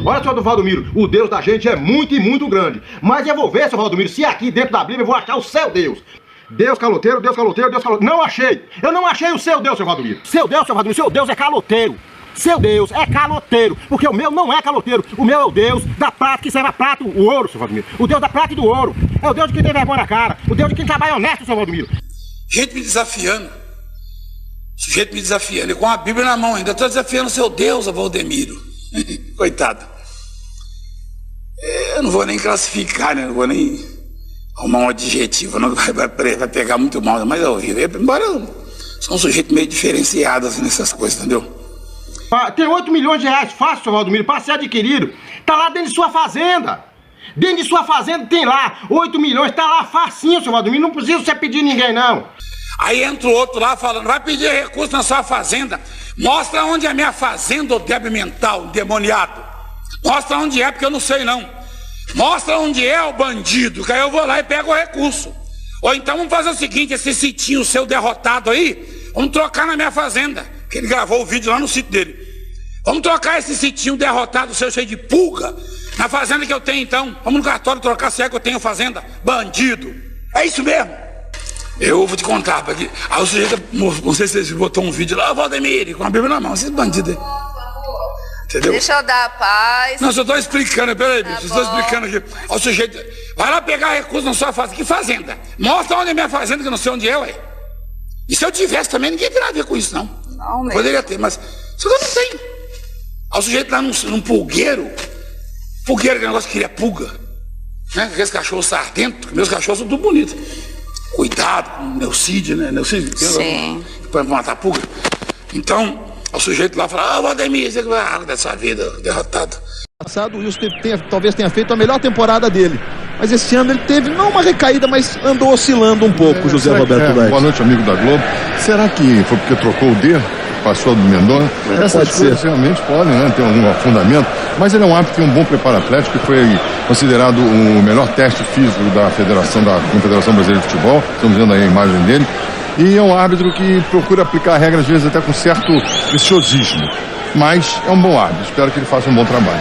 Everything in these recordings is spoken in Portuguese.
Olha só, do Valdomiro, o Deus da gente é muito e muito grande. Mas eu vou ver, seu Valdomiro, se aqui dentro da Bíblia eu vou achar o seu Deus. Deus caloteiro, Deus caloteiro, Deus caloteiro. Não achei! Eu não achei o seu Deus, seu Valdomiro. Seu Deus é caloteiro. Seu Deus é caloteiro, porque o meu não é caloteiro. O meu é o Deus da prata que serve a prata, o ouro, seu Valdomiro. O Deus da prata e do ouro. É o Deus de quem tem vergonha na cara. O Deus de quem trabalha honesto, seu Valdomiro. Gente me desafiando. Sujeito me desafiando. E com a Bíblia na mão ainda. Estou desafiando o seu Deus, Valdemiro. Coitado. Eu não vou nem classificar, né? Não vou nem arrumar um adjetivo. Não vai pegar muito mal. Mas eu ouvi. Embora eu sou um sujeito meio diferenciado assim, nessas coisas, entendeu? Tem 8 milhões de reais fácil, seu Valdomiro, para ser adquirido. Tá lá dentro de sua fazenda. Dentro de sua fazenda tem lá 8 milhões, tá lá facinho, seu Valdomiro. Não precisa você pedir ninguém, não. Aí entra o outro lá falando, vai pedir recurso na sua fazenda. Mostra onde é a minha fazenda, ô débil mental, endemoniado. Mostra onde é, porque eu não sei não. Mostra onde é o bandido, que aí eu vou lá e pego o recurso. Ou então vamos fazer o seguinte, esse sitinho seu derrotado aí, vamos trocar na minha fazenda. Que ele gravou o vídeo lá no sítio dele. Vamos trocar esse sitinho derrotado seu cheio de pulga na fazenda que eu tenho então. Vamos no cartório trocar se é que eu tenho fazenda. Bandido. É isso mesmo. Eu vou te contar. Porque... Aí o sujeito, não sei se você botou um vídeo lá, Valdemiro, com a Bíblia na mão, esses bandidos aí. Entendeu? Deixa eu dar a paz. Não, só estou explicando, peraí, bicho, estou explicando aqui. Aí o sujeito, vai lá pegar recurso na sua fazenda. Que fazenda? Mostra onde é minha fazenda, que eu não sei onde é, ué. E se eu tivesse também, ninguém teria a ver com isso, não. Não mesmo. Poderia ter, mas só que eu não tenho. Aí o sujeito lá num pulgueiro, que é negócio que queria pulga, né? Aqueles cachorros sardentos, meus cachorros são tudo bonitos. Cuidado com o Neucídio, né? Neucídio, sim. Para matar pulga. Então, o sujeito lá fala, Valdemir, você vai dessa vida, derrotado. Passado, o Wilson talvez tenha feito a melhor temporada dele. Mas esse ano ele teve, não uma recaída, mas andou oscilando um pouco, José Roberto Leite. Boa noite, amigo da Globo. Será que foi porque trocou o D? Passou do Mendonça? Essas coisas realmente podem, né, ter algum fundamento. Mas ele é um árbitro que tem um bom preparo atlético, que foi considerado o melhor teste físico da Confederação Brasileira de Futebol. Estamos vendo aí a imagem dele. E é um árbitro que procura aplicar a regra, às vezes, até com certo preciosismo. Mas é um bom árbitro. Espero que ele faça um bom trabalho.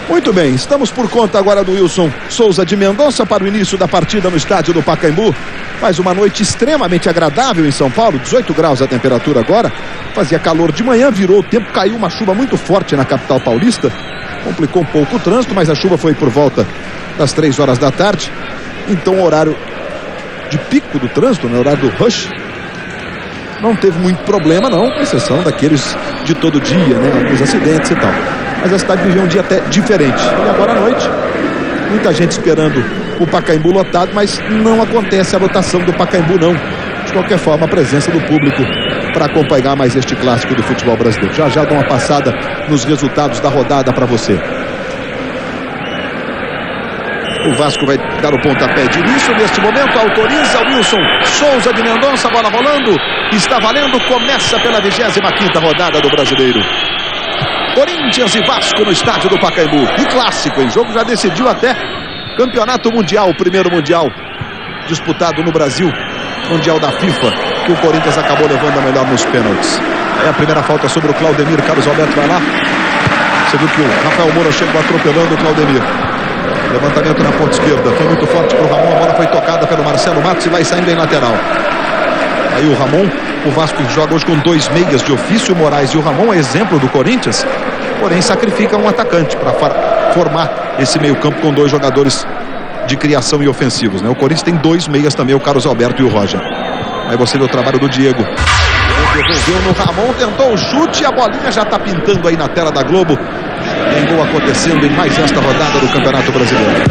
Muito bem, estamos por conta agora do Wilson Souza de Mendonça para o início da partida no estádio do Pacaembu. Mais uma noite extremamente agradável em São Paulo, 18 graus a temperatura agora. Fazia calor de manhã, virou o tempo, caiu uma chuva muito forte na capital paulista. Complicou um pouco o trânsito, mas a chuva foi por volta das 3 horas da tarde. Então o horário de pico do trânsito, no horário do rush, não teve muito problema não, com exceção daqueles de todo dia, né, alguns acidentes e tal. Mas a cidade viveu um dia até diferente. E agora à noite, muita gente esperando o Pacaembu lotado, mas não acontece a lotação do Pacaembu não. De qualquer forma, a presença do público para acompanhar mais este clássico do futebol brasileiro. Já já dá uma passada nos resultados da rodada para você. O Vasco vai dar o pontapé de início neste momento, autoriza o Wilson Souza de Mendonça, bola rolando, está valendo, começa pela 25ª rodada do Brasileiro. Corinthians e Vasco no estádio do Pacaembu. E clássico, hein? Jogo já decidiu até campeonato mundial, o primeiro mundial disputado no Brasil, mundial da FIFA, que o Corinthians acabou levando a melhor nos pênaltis. É a primeira falta sobre o Claudemir. Carlos Alberto vai lá. Você viu que o Rafael Moura chegou atropelando o Claudemir. Levantamento na ponta esquerda, foi muito forte para o Ramon, a bola foi tocada pelo Marcelo Matos e vai saindo em lateral. Aí o Ramon, o Vasco joga hoje com 2 meias de ofício, o Moraes e o Ramon, é exemplo do Corinthians, porém sacrifica um atacante para formar esse meio campo com 2 jogadores de criação e ofensivos, né? O Corinthians tem 2 meias também, o Carlos Alberto e o Roger. Aí você vê o trabalho do Diego. Devolveu no Ramon, tentou o chute, a bolinha já está pintando aí na tela da Globo. Tem gol acontecendo em mais esta rodada do Campeonato Brasileiro.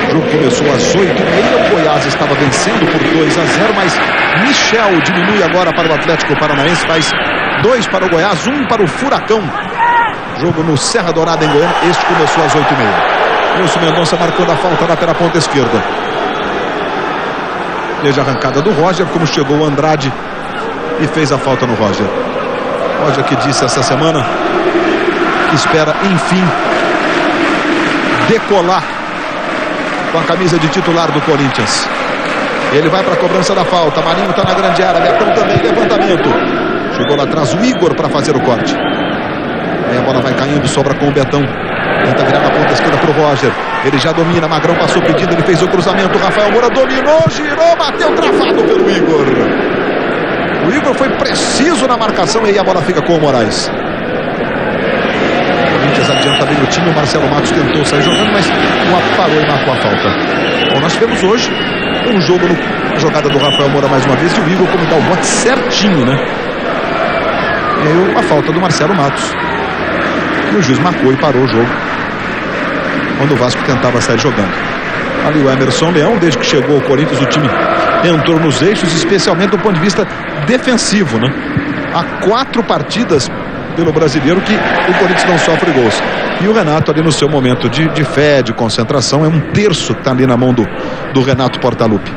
O jogo começou às 8h30, o Goiás estava vencendo por 2-0, mas Michel diminui agora para o Atlético Paranaense, faz 2 para o Goiás, 1 para o Furacão. Jogo no Serra Dourada em Goiânia, este começou às 8h30. Wilson Mendonça marcando a falta lá pela ponta esquerda. Veja a arrancada do Roger, como chegou o Andrade e fez a falta no Roger. Roger que disse essa semana que espera, enfim, decolar com a camisa de titular do Corinthians. Ele vai para a cobrança da falta. Marinho está na grande área. Betão também, levantamento. Chegou lá atrás o Igor para fazer o corte. saindo, sobra com o Betão. Tenta virar na ponta esquerda pro Roger. Ele já domina, Magrão passou pedindo, ele fez o cruzamento. Rafael Moura dominou, girou, bateu, travado pelo Igor. O Igor foi preciso na marcação e aí a bola fica com o Moraes. O Corinthians adianta bem o time, o Marcelo Matos tentou sair jogando, mas o parou e marcou a falta. Bom, nós tivemos hoje um jogo na jogada do Rafael Moura mais uma vez e o Igor como dá o bote certinho, né? E aí uma falta do Marcelo Matos. E o juiz marcou e parou o jogo quando o Vasco tentava sair jogando. Ali o Emerson Leão, desde que chegou ao Corinthians, o time entrou nos eixos, especialmente do ponto de vista defensivo, né? Há 4 partidas pelo Brasileiro que o Corinthians não sofre gols. E o Renato ali no seu momento de fé, de concentração, é um terço que está ali na mão do Renato Portaluppi.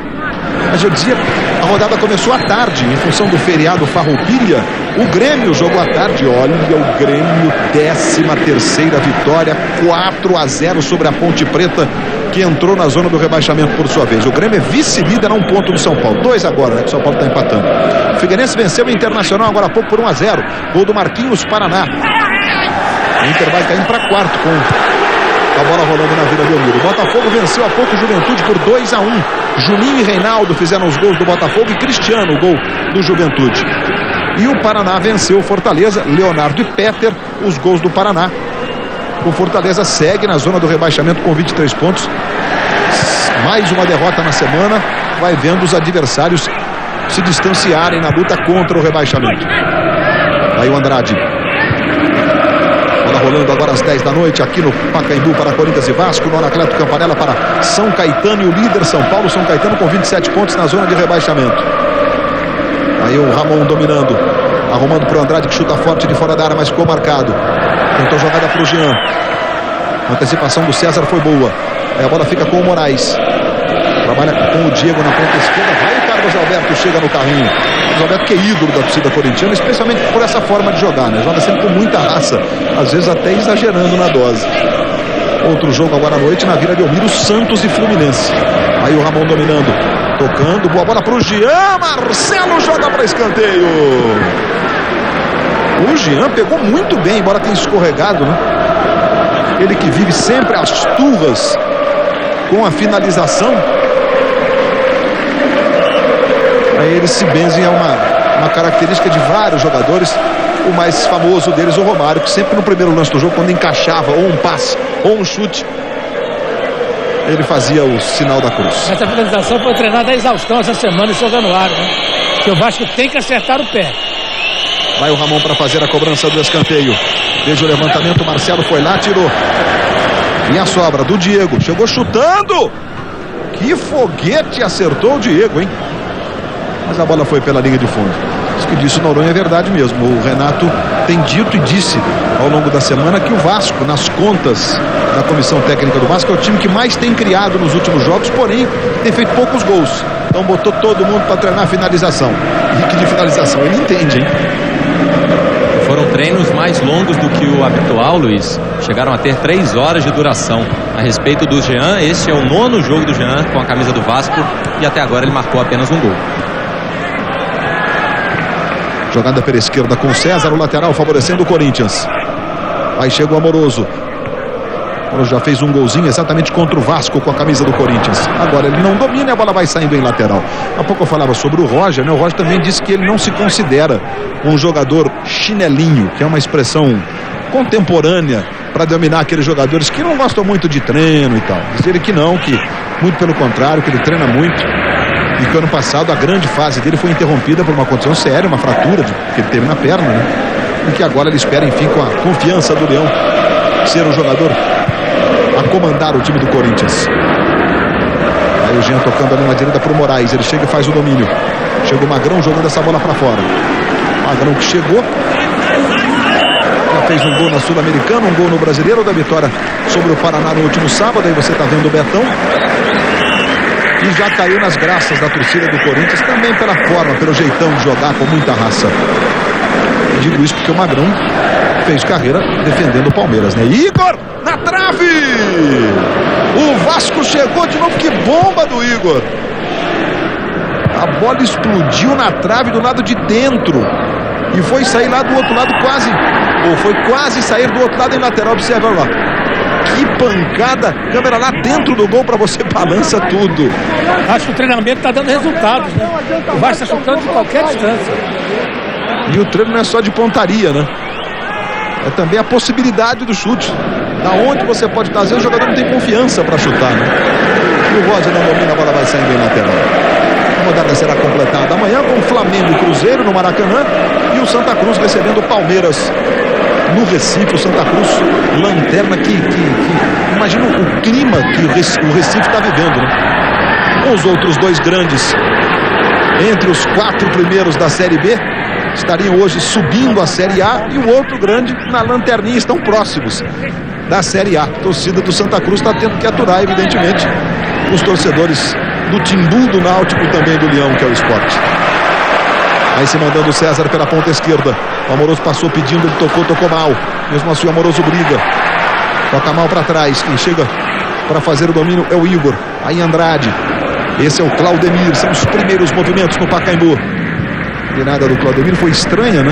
Mas eu dizia, a rodada começou à tarde, em função do feriado Farroupilha. O Grêmio jogou à tarde, olha o Grêmio, 13ª vitória, 4-0 sobre a Ponte Preta, que entrou na zona do rebaixamento por sua vez. O Grêmio é vice-líder a 1 ponto do São Paulo, 2 agora, né, que o São Paulo está empatando. O Figueirense venceu o Internacional agora há pouco por 1-0, gol do Marquinhos Paraná. O Inter vai caindo para quarto com a bola rolando na Vila Belmiro. O Botafogo venceu há pouco o Juventude por 2-1. Juninho e Reinaldo fizeram os gols do Botafogo e Cristiano o gol do Juventude. E o Paraná venceu o Fortaleza, Leonardo e Peter, os gols do Paraná. O Fortaleza segue na zona do rebaixamento com 23 pontos. Mais uma derrota na semana, vai vendo os adversários se distanciarem na luta contra o rebaixamento. Aí o Andrade. Bola rolando agora às 10 da noite aqui no Pacaembu para Corinthians e Vasco, no Anacleto Campanella para São Caetano e o líder São Paulo. São Caetano com 27 pontos na zona de rebaixamento. Aí o Ramon dominando, arrumando para o Andrade que chuta forte de fora da área, mas ficou marcado. Tentou jogada para o Jean. A antecipação do César foi boa. Aí a bola fica com o Moraes. Trabalha com o Diego na ponta esquerda. Vai o Carlos Alberto, chega no carrinho. Carlos Alberto que é ídolo da torcida corintiana, especialmente por essa forma de jogar, né? Joga sempre com muita raça, às vezes até exagerando na dose. Outro jogo agora à noite na Vila Belmiro, Santos e Fluminense. Aí o Ramon dominando, tocando, boa bola para o Jean. Marcelo joga para escanteio. O Jean pegou muito bem, embora tenha escorregado, né? Ele que vive sempre as turras com a finalização. Aí eles se benzem a uma característica de vários jogadores. O mais famoso deles, o Romário, que sempre no primeiro lance do jogo, quando encaixava ou um passe ou um chute, ele fazia o sinal da cruz. Essa finalização foi treinada a exaustão essa semana em São Januário, né? Que o Vasco tem que acertar o pé. Vai o Ramon para fazer a cobrança do escanteio. Desde o levantamento, o Marcelo foi lá, tirou. E a sobra do Diego. Chegou chutando. Que foguete acertou o Diego, hein? Mas a bola foi pela linha de fundo. Isso que disse o Noronha é verdade mesmo. O Renato tem dito e disse ao longo da semana que o Vasco, nas contas da comissão técnica do Vasco, é o time que mais tem criado nos últimos jogos, porém tem feito poucos gols. Então botou todo mundo para treinar a finalização. E que de finalização ele entende, hein? Foram treinos mais longos do que o habitual, Luiz. Chegaram a ter 3 horas de duração. A respeito do Jean, este é o 9º jogo do Jean com a camisa do Vasco e até agora ele marcou apenas um gol. Jogada pela esquerda com o César, o lateral favorecendo o Corinthians. Aí chega o Amoroso. Ele já fez um golzinho exatamente contra o Vasco com a camisa do Corinthians. Agora ele não domina e a bola vai saindo em lateral. Há pouco eu falava sobre o Roger, né? O Roger também disse que ele não se considera um jogador chinelinho, que é uma expressão contemporânea para dominar aqueles jogadores que não gostam muito de treino e tal. Diz ele que não, que muito pelo contrário, que ele treina muito. E que ano passado a grande fase dele foi interrompida por uma condição séria, uma fratura que ele teve na perna, né? E que agora ele espera, enfim, com a confiança do Leão, ser o jogador a comandar o time do Corinthians. Aí o Jean tocando ali na direita pro Moraes. Ele chega e faz o domínio. Chega o Magrão jogando essa bola para fora. Magrão que chegou. Já fez um gol na Sul-Americana, um gol no Brasileiro, da vitória sobre o Paraná no último sábado. Aí você tá vendo o Betão. E já caiu nas graças da torcida do Corinthians, também pela forma, pelo jeitão de jogar com muita raça. Eu digo isso porque o Magrão fez carreira defendendo o Palmeiras, né? Igor na trave! O Vasco chegou de novo, que bomba do Igor! A bola explodiu na trave do lado de dentro. e foi sair lá do outro lado foi quase sair do outro lado em lateral. Observa lá. Que pancada, câmera lá dentro do gol, pra você balança tudo. Acho que o treinamento tá dando resultados, né? O Vasco está chutando de qualquer distância. E o treino não é só de pontaria, né? É também a possibilidade do chute. Da onde você pode estar, às vezes o jogador não tem confiança para chutar, né? E o Roger não domina, a bola vai saindo em lateral. A rodada será completada amanhã com o Flamengo e Cruzeiro no Maracanã e o Santa Cruz recebendo o Palmeiras no Recife. O Santa Cruz, lanterna que imagina o clima que o Recife está vivendo, né? Com os outros dois grandes entre os 4 primeiros da Série B, estariam hoje subindo a Série A, e o outro grande na lanterninha, estão próximos da Série A. A torcida do Santa Cruz está tendo que aturar, evidentemente, os torcedores do Timbu, do Náutico e também do Leão, que é o Sport. Aí se mandando o César pela ponta esquerda. O Amoroso passou pedindo, ele tocou mal. Mesmo assim o Amoroso briga. Toca mal para trás. Quem chega para fazer o domínio é o Igor. Aí Andrade. Esse é o Claudemir. São os primeiros movimentos no Pacaembu. A virada do Claudemir foi estranha, né?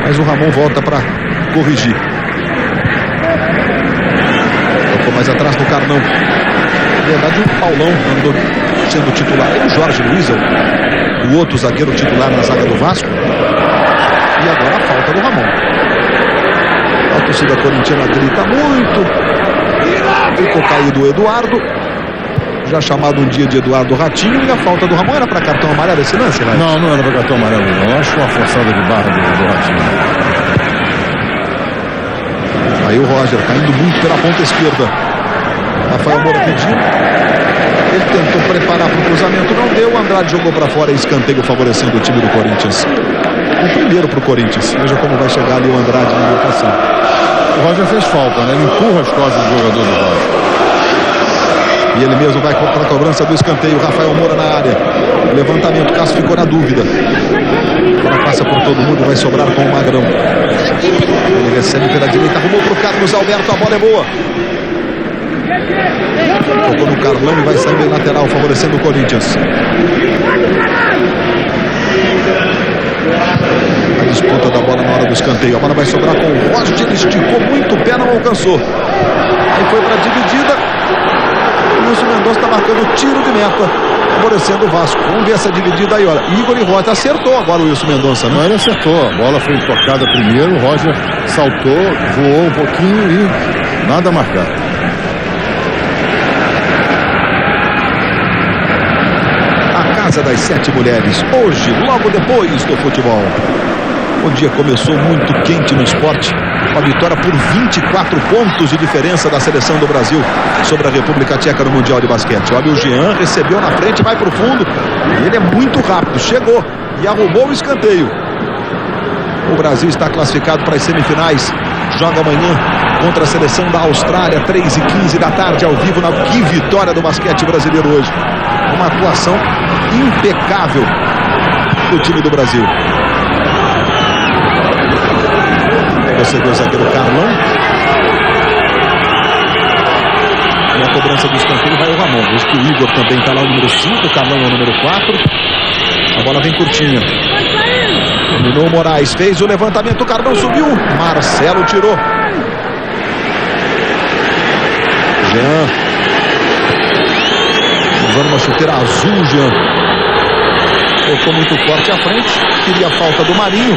Mas o Ramon volta para corrigir. Tocou mais atrás no Carnão. Na verdade, o Paulão andou sendo titular. E o Jorge Luiz, o outro zagueiro titular na zaga do Vasco. E agora a falta do Ramon. A torcida corintiana grita muito. Ficou caído o Eduardo. Já chamado um dia de Eduardo Ratinho. E a falta do Ramon era para cartão amarelo esse lance, né? Não era para cartão amarelo, não. Eu acho uma forçada de barra do Ratinho. Aí o Roger caindo muito pela ponta esquerda. Rafael Moura pedindo. Ele tentou preparar para o cruzamento, não deu. O Andrade jogou para fora, escanteio favorecendo o time do Corinthians. O primeiro para o Corinthians. Veja como vai chegar ali o Andrade na marcação. O Roger fez falta, né? Ele empurra as costas do jogador do Vasco. E ele mesmo vai para a cobrança do escanteio. Rafael Moura na área. Levantamento, Cássio ficou na dúvida. Agora passa por todo mundo, vai sobrar com o Magrão. Ele recebe pela direita, arrumou para o Carlos Alberto, a bola é boa. Tocou no Carlão e vai sair em lateral, favorecendo o Corinthians. A disputa da bola na hora do escanteio. A bola vai sobrar com o Roger, ele esticou muito o pé, não alcançou. Aí foi para a dividida. O Wilson Mendonça está marcando tiro de meta, favorecendo o Vasco. Vamos ver essa dividida aí, olha. Igor e Roger acertou agora o Wilson Mendonça, né? Não, ele acertou. A bola foi tocada primeiro, o Roger saltou, voou um pouquinho e nada a marcar. Casa das 7 mulheres, hoje, logo depois do futebol. O dia começou muito quente no esporte, com a vitória por 24 pontos de diferença da seleção do Brasil sobre a República Tcheca no Mundial de Basquete. Olha, o Jean recebeu na frente, vai para o fundo, e ele é muito rápido, chegou e arrumou o escanteio. O Brasil está classificado para as semifinais, joga amanhã contra a seleção da Austrália, 3h15 da tarde, ao vivo. Que vitória do basquete brasileiro hoje. Uma atuação impecável do time do Brasil. Você vê o zagueiro Carlão. E a cobrança do escanteio vai o Ramon. Veja que o Igor também está lá, o número 5, o Carlão é o número 4. A bola vem curtinha. Dominou o Moraes, fez o levantamento, o Carlão subiu. Marcelo tirou. Jean. Usando uma chuteira azul, Jean. Tocou muito forte à frente. Queria a falta do Marinho.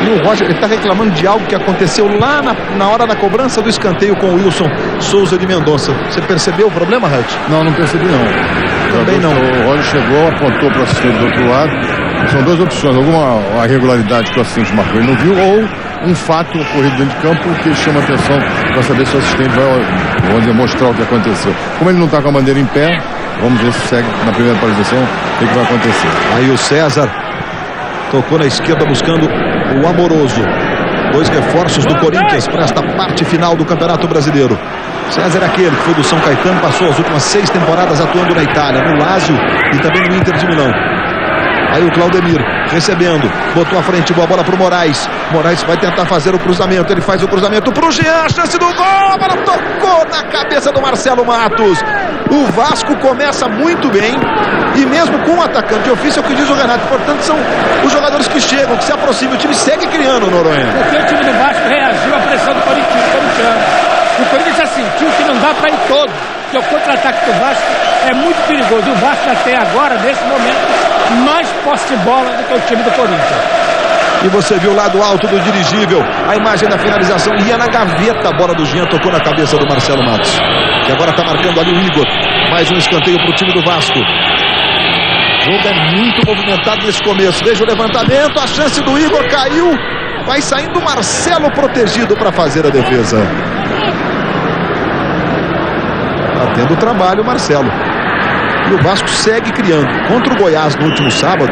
E o Roger, ele está reclamando de algo que aconteceu lá na hora da cobrança do escanteio com o Wilson Souza de Mendonça. Você percebeu o problema, Hart? Não percebi não. Também não. O Roger chegou, apontou para o assistente do outro lado. São duas opções. Alguma irregularidade que o assistente marcou e não viu, ou um fato ocorrido dentro de campo que chama atenção para saber se o assistente vai demonstrar o que aconteceu. Como ele não está com a bandeira em pé, vamos ver se segue na primeira paralisação o que vai acontecer. Aí o César tocou na esquerda buscando o Amoroso. Dois reforços do Corinthians para esta parte final do Campeonato Brasileiro. César é aquele que foi do São Caetano, passou as últimas 6 temporadas atuando na Itália, no Lazio e também no Inter de Milão. Aí o Claudemir recebendo, botou à frente, boa bola pro Moraes. Moraes vai tentar fazer o cruzamento, ele faz o cruzamento pro Jean, chance do gol, a bola tocou na cabeça do Marcelo Matos. O Vasco começa muito bem e mesmo com o atacante de ofício, é o que diz o Renato, portanto são os jogadores que chegam, que se aproximam, o time segue criando, Noronha. Porque o time do Vasco reagiu à pressão do corintiano. O Corinthians já sentiu que não dá para ir todo, porque o contra-ataque do Vasco é muito perigoso. O Vasco já tem agora, nesse momento, mais posse de bola do que o time do Corinthians. E você viu lá do alto do dirigível, a imagem da finalização, ia na gaveta, a bola do Jean tocou na cabeça do Marcelo Matos. E agora está marcando ali o Igor, mais um escanteio para o time do Vasco. O jogo é muito movimentado nesse começo, veja o levantamento, a chance do Igor caiu, vai saindo o Marcelo protegido para fazer a defesa. Está tendo trabalho o Marcelo. E o Vasco segue criando. Contra o Goiás no último sábado,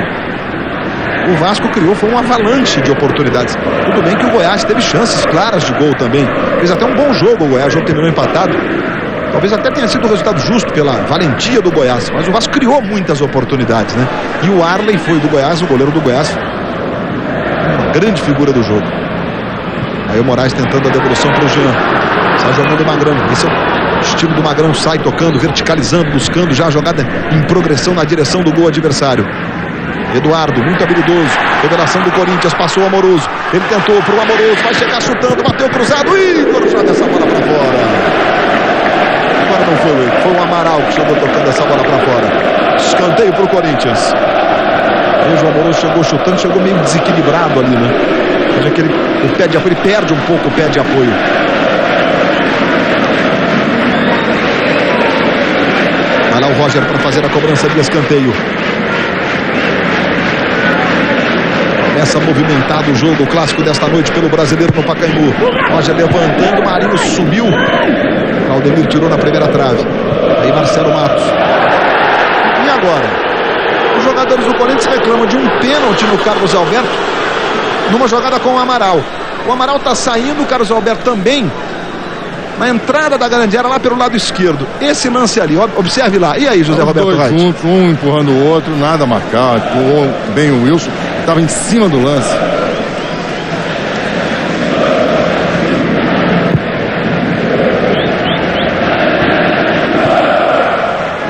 o Vasco criou, foi um avalanche de oportunidades. Tudo bem que o Goiás teve chances claras de gol também. Fez até um bom jogo o Goiás, o jogo terminou empatado. Talvez até tenha sido um resultado justo pela valentia do Goiás. Mas o Vasco criou muitas oportunidades, né? E o Arley foi do Goiás, o goleiro do Goiás. Uma grande figura do jogo. Aí o Moraes tentando a devolução para o Jean. Sai jogando o Magrão. Esse é o estilo do Magrão, sai tocando, verticalizando, buscando já a jogada em progressão na direção do gol adversário. Eduardo, muito habilidoso. Revelação do Corinthians, passou o Amoroso. Ele tentou pro Amoroso, vai chegar chutando, bateu cruzado. Igor joga essa bola para fora. Agora não foi o Igor, foi o Amaral que chegou tocando essa bola para fora. Escanteio pro Corinthians. Veja, o Amoroso chegou chutando, chegou meio desequilibrado ali, né? Veja que o pé de apoio, ele perde um pouco o pé de apoio. Vai lá o Roger para fazer a cobrança de escanteio. Começa movimentado o jogo, o clássico desta noite pelo Brasileiro no Pacaembu. Roger levantando, Marinho subiu. Claudemir tirou na primeira trave. Aí Marcelo Matos. E agora? Os jogadores do Corinthians reclamam de um pênalti no Carlos Alberto numa jogada com o Amaral. O Amaral está saindo, o Carlos Alberto também. Na entrada da grande área lá pelo lado esquerdo. Esse lance ali, observe lá. E aí, José Roberto Reit? Dois juntos, um empurrando o outro, nada marcado. Empurrou bem o Wilson, estava em cima do lance.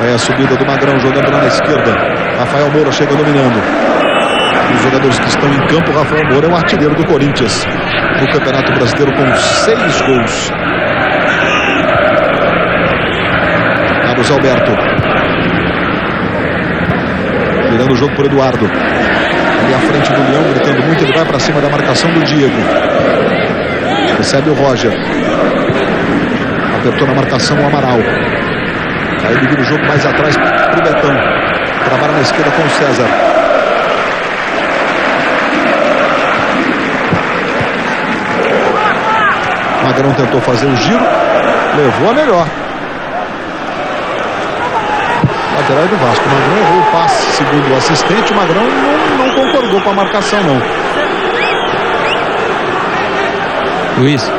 Aí a subida do Magrão jogando lá na esquerda. Rafael Moura chega dominando. Os jogadores que estão em campo, Rafael Moura é o artilheiro do Corinthians no Campeonato Brasileiro com 6 gols. Carlos Alberto virando o jogo por Eduardo, ali à frente do Leão, gritando muito. Ele vai para cima da marcação do Diego, recebe o Roger, apertou na marcação o Amaral. Aí ele vira o jogo mais atrás pro Betão, trabalha na esquerda com o César. Magrão tentou fazer o giro, levou a melhor. Lateral do Vasco, o Magrão errou o passe, segundo o assistente. O Magrão não concordou com a marcação, não. Luiz,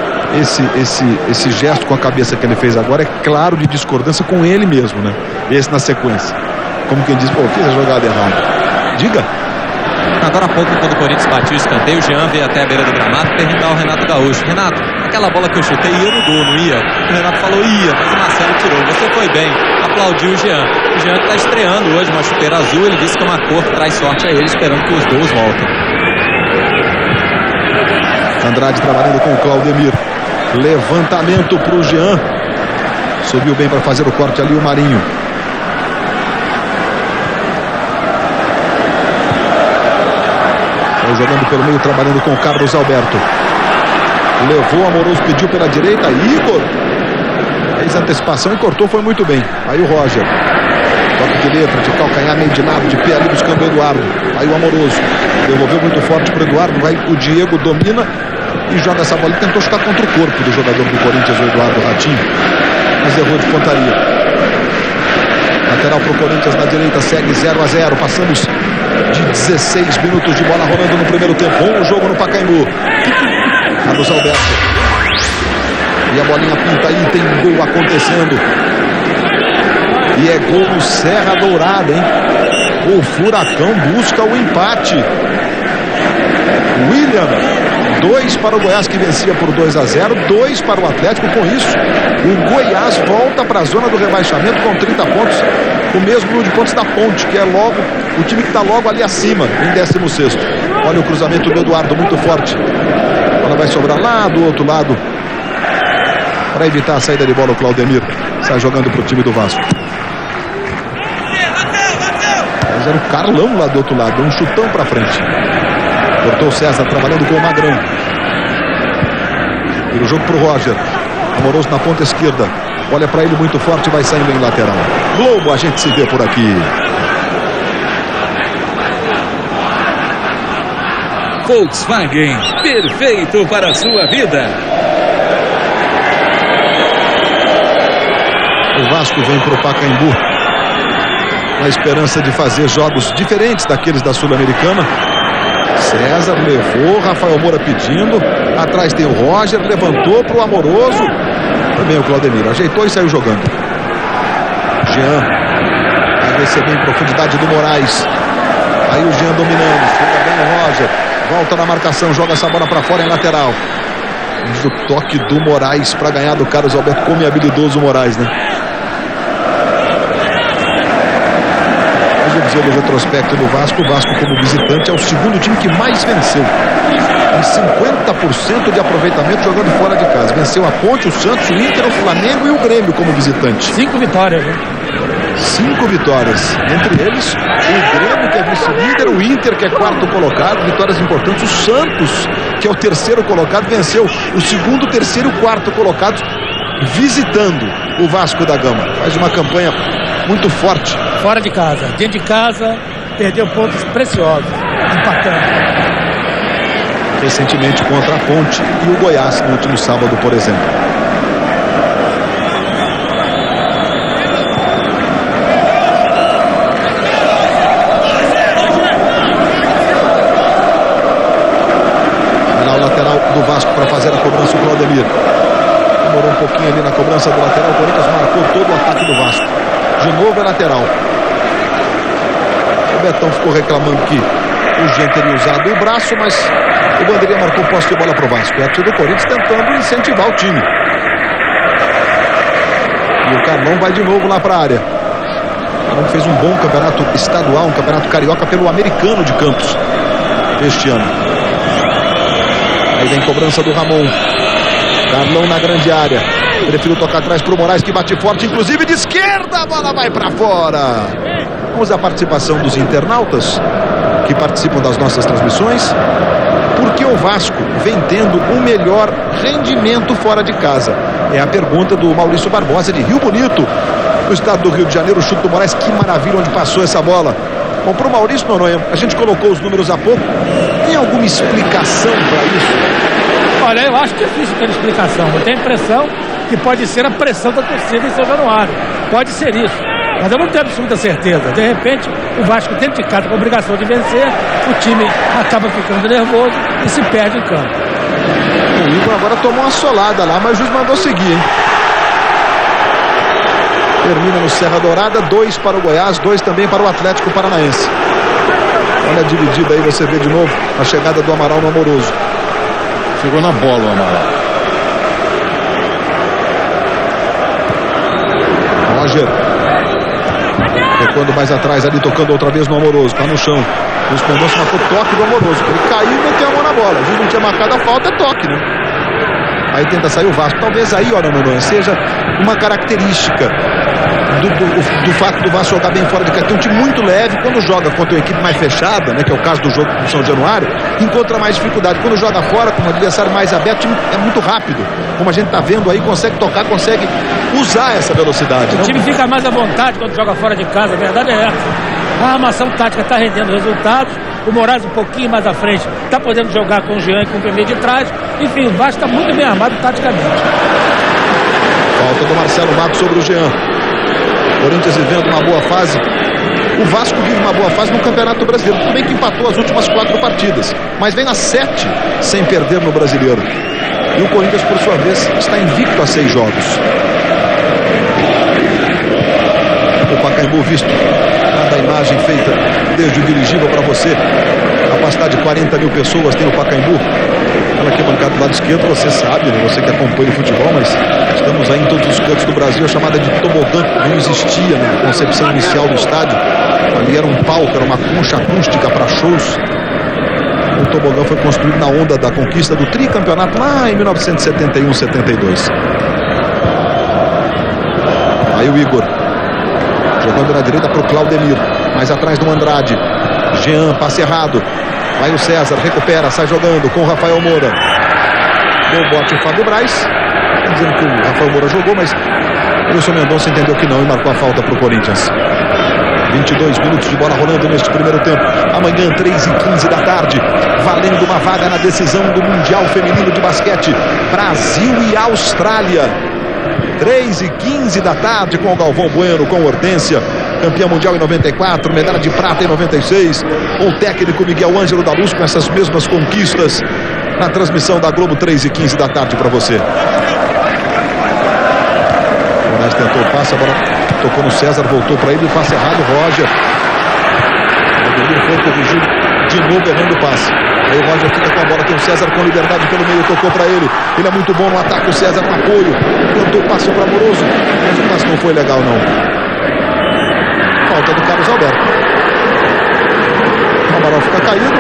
esse gesto com a cabeça que ele fez agora é claro de discordância com ele mesmo, né? Esse na sequência, como quem diz, pô, fiz a jogada errada. Diga. Agora há pouco, quando o Corinthians bateu o escanteio, o Jean veio até a beira do gramado perguntar ao Renato Gaúcho: Renato, aquela bola que eu chutei ia no gol, não ia? O Renato falou: ia, mas o Marcelo tirou. Você foi bem. Aplaudiu o Jean. O Jean está estreando hoje uma chuteira azul. Ele disse que é uma cor que traz sorte a ele, esperando que os gols voltem. Andrade trabalhando com o Claudemir. Levantamento para o Jean. Subiu bem para fazer o corte ali o Marinho. Jogando pelo meio, trabalhando com o Carlos Alberto. Levou, Amoroso pediu pela direita. Igor fez antecipação e cortou, foi muito bem. Aí o Roger, toque de letra, de calcanhar, meio de lado, de pé ali buscando o Eduardo. Aí o Amoroso devolveu muito forte para o Eduardo. Vai o Diego, domina e joga essa bola. Ele tentou chutar contra o corpo do jogador do Corinthians, o Eduardo Ratinho, mas errou de pontaria. Lateral para o Corinthians na direita, segue 0-0. Passamos de 16 minutos de bola rolando no primeiro tempo. Bom o jogo no Pacaembu. Carlos Alberto. E a bolinha pinta aí, tem gol acontecendo. E é gol no Serra Dourada, hein? O Furacão busca o empate. William, 2 para o Goiás, que vencia por 2-0, 2 para o Atlético. Com isso, o Goiás volta para a zona do rebaixamento com 30 pontos, o mesmo número de pontos da Ponte, que é logo o time que está logo ali acima, em 16º. Olha o cruzamento do Eduardo, muito forte. A bola vai sobrar lá do outro lado. Para evitar a saída de bola, o Claudemir sai jogando para o time do Vasco. Mas era o Carlão lá do outro lado, um chutão para frente. Cortou o César, trabalhando com o Magrão. Vira o jogo pro Roger. Amoroso na ponta esquerda. Olha para ele muito forte e vai saindo em lateral. Globo, a gente se vê por aqui. Volkswagen, perfeito para a sua vida. O Vasco vem pro Pacaembu na esperança de fazer jogos diferentes daqueles da Sul-Americana. César levou, Rafael Moura pedindo. Atrás tem o Roger, levantou pro Amoroso. Também o Claudemir ajeitou e saiu jogando. Jean vai receber em profundidade do Moraes. Aí o Jean dominando, chega bem o Roger, volta na marcação, joga essa bola para fora em lateral. Mas o toque do Moraes para ganhar do Carlos Alberto. Como é habilidoso o Moraes, né? Do retrospecto do Vasco, o Vasco como visitante é o segundo time que mais venceu, em 50% de aproveitamento jogando fora de casa. Venceu a Ponte, o Santos, o Inter, o Flamengo e o Grêmio como visitante. 5 vitórias, né? 5 vitórias, entre eles o Grêmio, que é vice-líder, o Inter, que é quarto colocado, vitórias importantes. O Santos, que é o terceiro colocado, venceu o segundo, terceiro e o quarto colocados, visitando o Vasco da Gama. Faz uma campanha muito forte. Fora de casa, dentro de casa, perdeu pontos preciosos, empatando. Recentemente contra a Ponte e o Goiás no último sábado, por exemplo. Olha lá o lateral do Vasco para fazer a cobrança, o Claudemir. Demorou um pouquinho ali na cobrança do lateral, o Corinthians marcou todo o ataque do Vasco. De novo é lateral. O Betão ficou reclamando que o Jean teria usado o braço, mas o Bandeirinha marcou posse de bola para o Vasco. É a torcida do Corinthians tentando incentivar o time. E o Carlão vai de novo lá para a área. O Carlão fez um bom campeonato estadual, um campeonato carioca pelo Americano de Campos este ano. Aí vem cobrança do Ramon. Carlão na grande área. Prefiro tocar atrás para o Moraes, que bate forte, inclusive de esquerda. A bola vai para fora. Vamos à participação dos internautas que participam das nossas transmissões. Porque o Vasco vem tendo o melhor rendimento fora de casa? É a pergunta do Maurício Barbosa, de Rio Bonito, no estado do Rio de Janeiro. O chute do Moraes, que maravilha onde passou essa bola. Bom, para o Maurício Noronha, a gente colocou os números há pouco. Tem alguma explicação para isso? Olha, eu acho difícil ter explicação. Eu tenho a impressão que pode ser a pressão da torcida em São Januário. Pode ser isso. Mas eu não tenho absoluta certeza. De repente, o Vasco dentro de casa com a obrigação de vencer, o time acaba ficando nervoso e se perde em campo. O Igor agora tomou uma solada lá, mas o juiz mandou seguir, hein? Termina no Serra Dourada, 2 para o Goiás, 2 também para o Atlético Paranaense. Olha a dividida aí, você vê de novo a chegada do Amaral no Amoroso. Chegou na bola o Amaral. Roger. Recuando mais atrás ali, tocando outra vez no Amoroso. Tá no chão. O Espondonça marcou toque do Amoroso. Ele caiu e meteu a mão na bola. O juiz não tinha marcado a falta, é toque, né? Aí tenta sair o Vasco. Talvez aí, olha, Noronha, seja uma característica do fato do Vasco jogar bem fora de casa. Tem um time muito leve. Quando joga contra uma equipe mais fechada, né, que é o caso do jogo do São Januário, encontra mais dificuldade. Quando joga fora, com um adversário mais aberto, o time é muito rápido. Como a gente tá vendo aí, consegue tocar, consegue usar essa velocidade. O time fica mais à vontade quando joga fora de casa. A verdade é essa. A armação tática está rendendo resultados. O Moraes um pouquinho mais à frente está podendo jogar com o Jean e com o Pemê de trás. Enfim, o Vasco está muito bem armado taticamente. Falta do Marcelo Matos sobre o Jean. Corinthians vivendo uma boa fase. O Vasco vive uma boa fase no Campeonato Brasileiro. Tudo bem que empatou as últimas 4 partidas, mas vem a 7 sem perder no Brasileiro. E o Corinthians, por sua vez, está invicto a 6 jogos. O Pacaembu visto nada imagem feita desde o dirigível para você. Capacidade de 40 mil pessoas tem o Pacaembu. Ela aqui bancada do lado esquerdo, você sabe, né? Você que acompanha o futebol, mas estamos aí em todos os cantos do Brasil. A chamada de tobogã não existia na concepção inicial do estádio. Ali era um palco, era uma concha acústica para shows. O tobogã foi construído na onda da conquista do tricampeonato lá em 1971-72. Aí o Igor jogando na direita para o Claudemir, mais atrás do Andrade. Jean, passe errado. Vai o César, recupera, sai jogando com o Rafael Moura. Deu bote o Fábio Braz, dizendo que o Rafael Moura jogou, mas o Wilson Mendonça entendeu que não e marcou a falta para o Corinthians. 22 minutos de bola rolando neste primeiro tempo. Amanhã, 3h15 da tarde, valendo uma vaga na decisão do Mundial Feminino de Basquete. Brasil e Austrália. 3h15 da tarde, com o Galvão Bueno, com Hortência, campeão mundial em 94, medalha de prata em 96, o técnico Miguel Ângelo da Luz com essas mesmas conquistas, na transmissão da Globo, 3h15 da tarde para você. Moraes tentou o passe, a bola tocou no César, voltou para ele, o passe errado, Roger. Ele foi corrigir de novo, errando o passe. Aí o Roger fica com a bola, tem o César com liberdade pelo meio, tocou para ele. Ele é muito bom no ataque, o César no apoio. Tentou o passe para Amoroso, mas o passe não foi legal não. Falta do Carlos Alberto. O Amaral fica caído.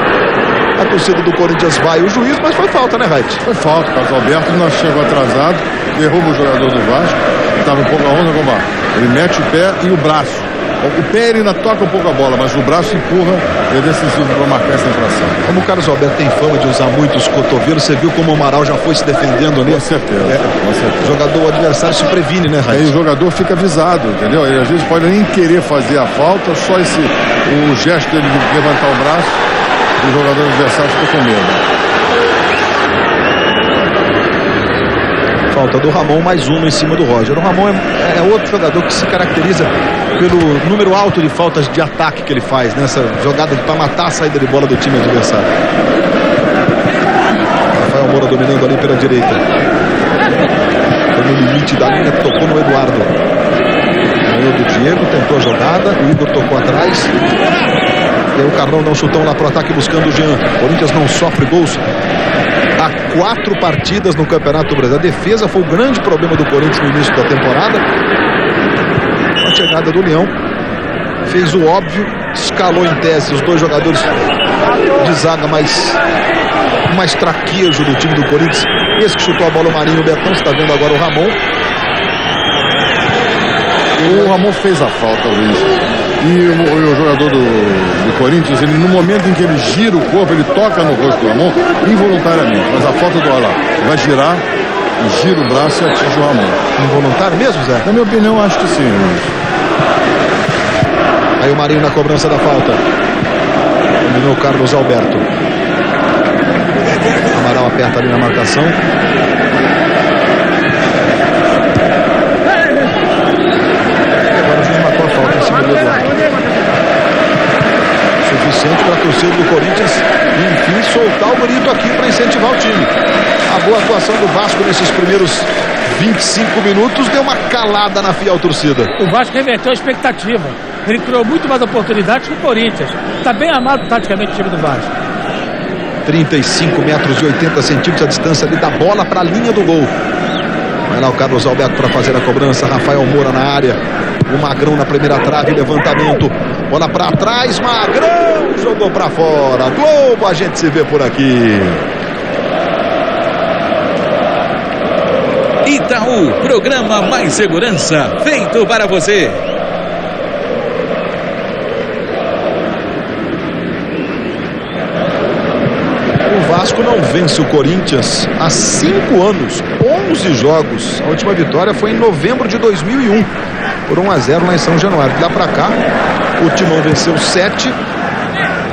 A torcida do Corinthians vai o juiz, mas foi falta, né, Reit? Foi falta, Carlos Alberto não chegou atrasado, derruba o jogador do Vasco, estava um pouco a onda, ele mete o pé e o braço. O pé ele ainda toca um pouco a bola, mas o braço empurra e é decisivo para marcar essa infração. Como o Carlos Alberto tem fama de usar muito os cotovelos, você viu como o Amaral já foi se defendendo ali? Com certeza, com certeza. O jogador, o adversário se previne, né, Reit? Aí o jogador fica avisado, entendeu? Ele às vezes pode nem querer fazer a falta, só o gesto dele de levantar o braço, o jogador adversário fica com medo. Falta do Ramon, mais uma em cima do Roger. O Ramon é outro jogador que se caracteriza pelo número alto de faltas de ataque que ele faz nessa jogada para matar a saída de bola do time adversário. Rafael Moura dominando ali pela direita. Foi no limite da linha, tocou no Eduardo. Ganhou do Diego, tentou a jogada, o Igor tocou atrás. E aí o Carlão dá um chutão lá pro ataque buscando o Jean. O Corinthians não sofre gols há 4 partidas no Campeonato Brasileiro. A defesa foi o grande problema do Corinthians no início da temporada. A chegada do Leão fez o óbvio, escalou em tese os dois jogadores de zaga mais traquejo do time do Corinthians. Esse que chutou a bola, o Marinho, o Betão, você está vendo agora o Ramon. O Ramon fez a falta, Luiz. E o jogador do Corinthians, ele, no momento em que ele gira o corpo, ele toca no rosto do Ramon, involuntariamente. Mas a falta do Alá vai girar, gira o braço e atinge o Ramon. Involuntário mesmo, Zé? Na minha opinião, acho que sim, Luiz. Aí o Marinho na cobrança da falta. Dominou o Carlos Alberto. Amaral aperta ali na marcação. Suficiente para a torcida do Corinthians, enfim, soltar o grito aqui para incentivar o time. A boa atuação do Vasco nesses primeiros 25 minutos deu uma calada na fiel torcida. O Vasco reverteu a expectativa. Ele criou muito mais oportunidades que o Corinthians. Está bem armado taticamente o time do Vasco. 35 metros e 80 centímetros a distância ali da bola para a linha do gol. Vai lá o Carlos Alberto para fazer a cobrança. Rafael Moura na área. O Magrão na primeira trave, levantamento. Bola para trás, Magrão jogou para fora. Globo, a gente se vê por aqui. Itaú, programa Mais Segurança, feito para você. O Vasco não vence o Corinthians há 5 anos, 11 jogos. A última vitória foi em novembro de 2001, por 1-0 lá em São Januário. De lá pra cá, o Timão venceu 7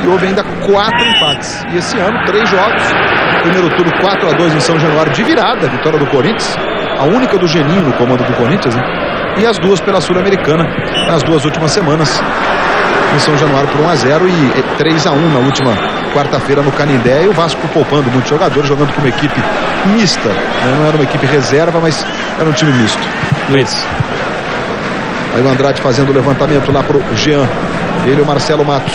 e houve ainda 4 empates. E esse ano, 3 jogos. Primeiro turno 4-2 em São Januário, de virada, vitória do Corinthians. A única do Geninho no comando do Corinthians, né? E as duas pela Sul-Americana, nas 2 últimas semanas. Em São Januário por 1-0 e 3-1 na última quarta-feira no Canindé. E o Vasco poupando muitos jogadores, jogando com uma equipe mista, né? Não era uma equipe reserva, mas era um time misto. Luiz. Aí o Andrade fazendo o levantamento lá pro Jean. Ele, o Marcelo Matos.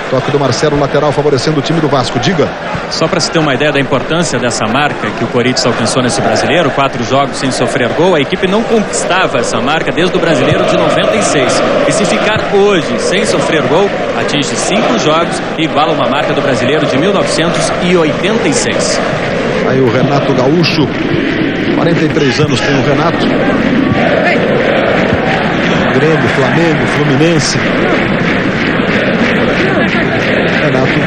Toque do Marcelo, lateral, favorecendo o time do Vasco. Diga. Só para se ter uma ideia da importância dessa marca que o Corinthians alcançou nesse brasileiro, 4 jogos sem sofrer gol, a equipe não conquistava essa marca desde o brasileiro de 96. E se ficar hoje sem sofrer gol, atinge 5 jogos e iguala uma marca do brasileiro de 1986. Aí o Renato Gaúcho, 43 anos tem o Renato. Grêmio, Flamengo, Fluminense. Renato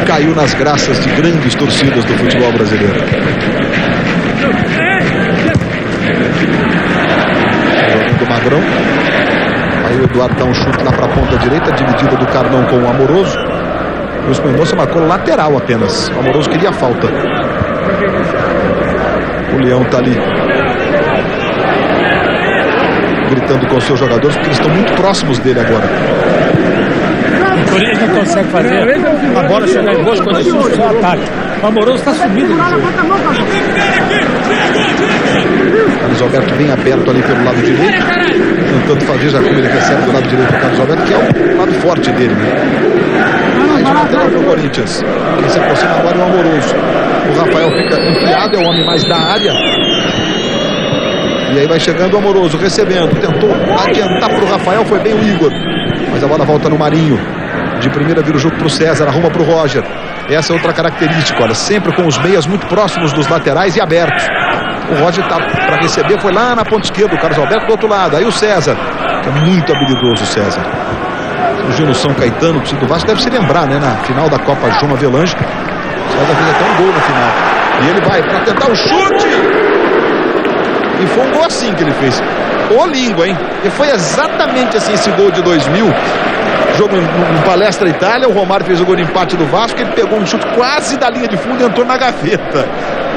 caiu nas graças de grandes torcidas do futebol brasileiro. Jogando o Magrão. Aí o Eduardo dá um chute lá para a ponta direita, dividida do Carlão com o Amoroso. O Mendonça marcou lateral apenas. O Amoroso queria a falta. O Leão tá ali gritando com seus jogadores, porque eles estão muito próximos dele agora. O Corinthians não consegue fazer a bola chegar em boas condições, só ataque. O Amoroso está sumido no jogo. Carlos Alberto bem aberto ali pelo lado direito, tentando fazer, já como ele recebe do lado direito o Carlos Alberto, que é o lado forte dele, né? Mais um lateral para o Corinthians. Quem se aproxima agora é o Amoroso. O Rafael fica enfiado, é o homem mais da área. E aí vai chegando o Amoroso, recebendo, tentou adiantar para o Rafael, foi bem o Igor. Mas a bola volta no Marinho. De primeira vira o jogo para o César, arruma para o Roger. Essa é outra característica, olha, sempre com os meias muito próximos dos laterais e abertos. O Roger tá para receber, foi lá na ponta esquerda, o Carlos Alberto do outro lado. Aí o César, que é muito habilidoso o César. Surgiu no São Caetano, o time do Vasco deve se lembrar, né? Na final da Copa João Avelange, o César fez até um gol na final. E ele vai para tentar o chute. E foi um gol assim que ele fez. Ô língua, hein? E foi exatamente assim esse gol de 2000. Jogo em Palestra Itália, o Romário fez o gol de empate do Vasco, ele pegou um chute quase da linha de fundo e entrou na gaveta.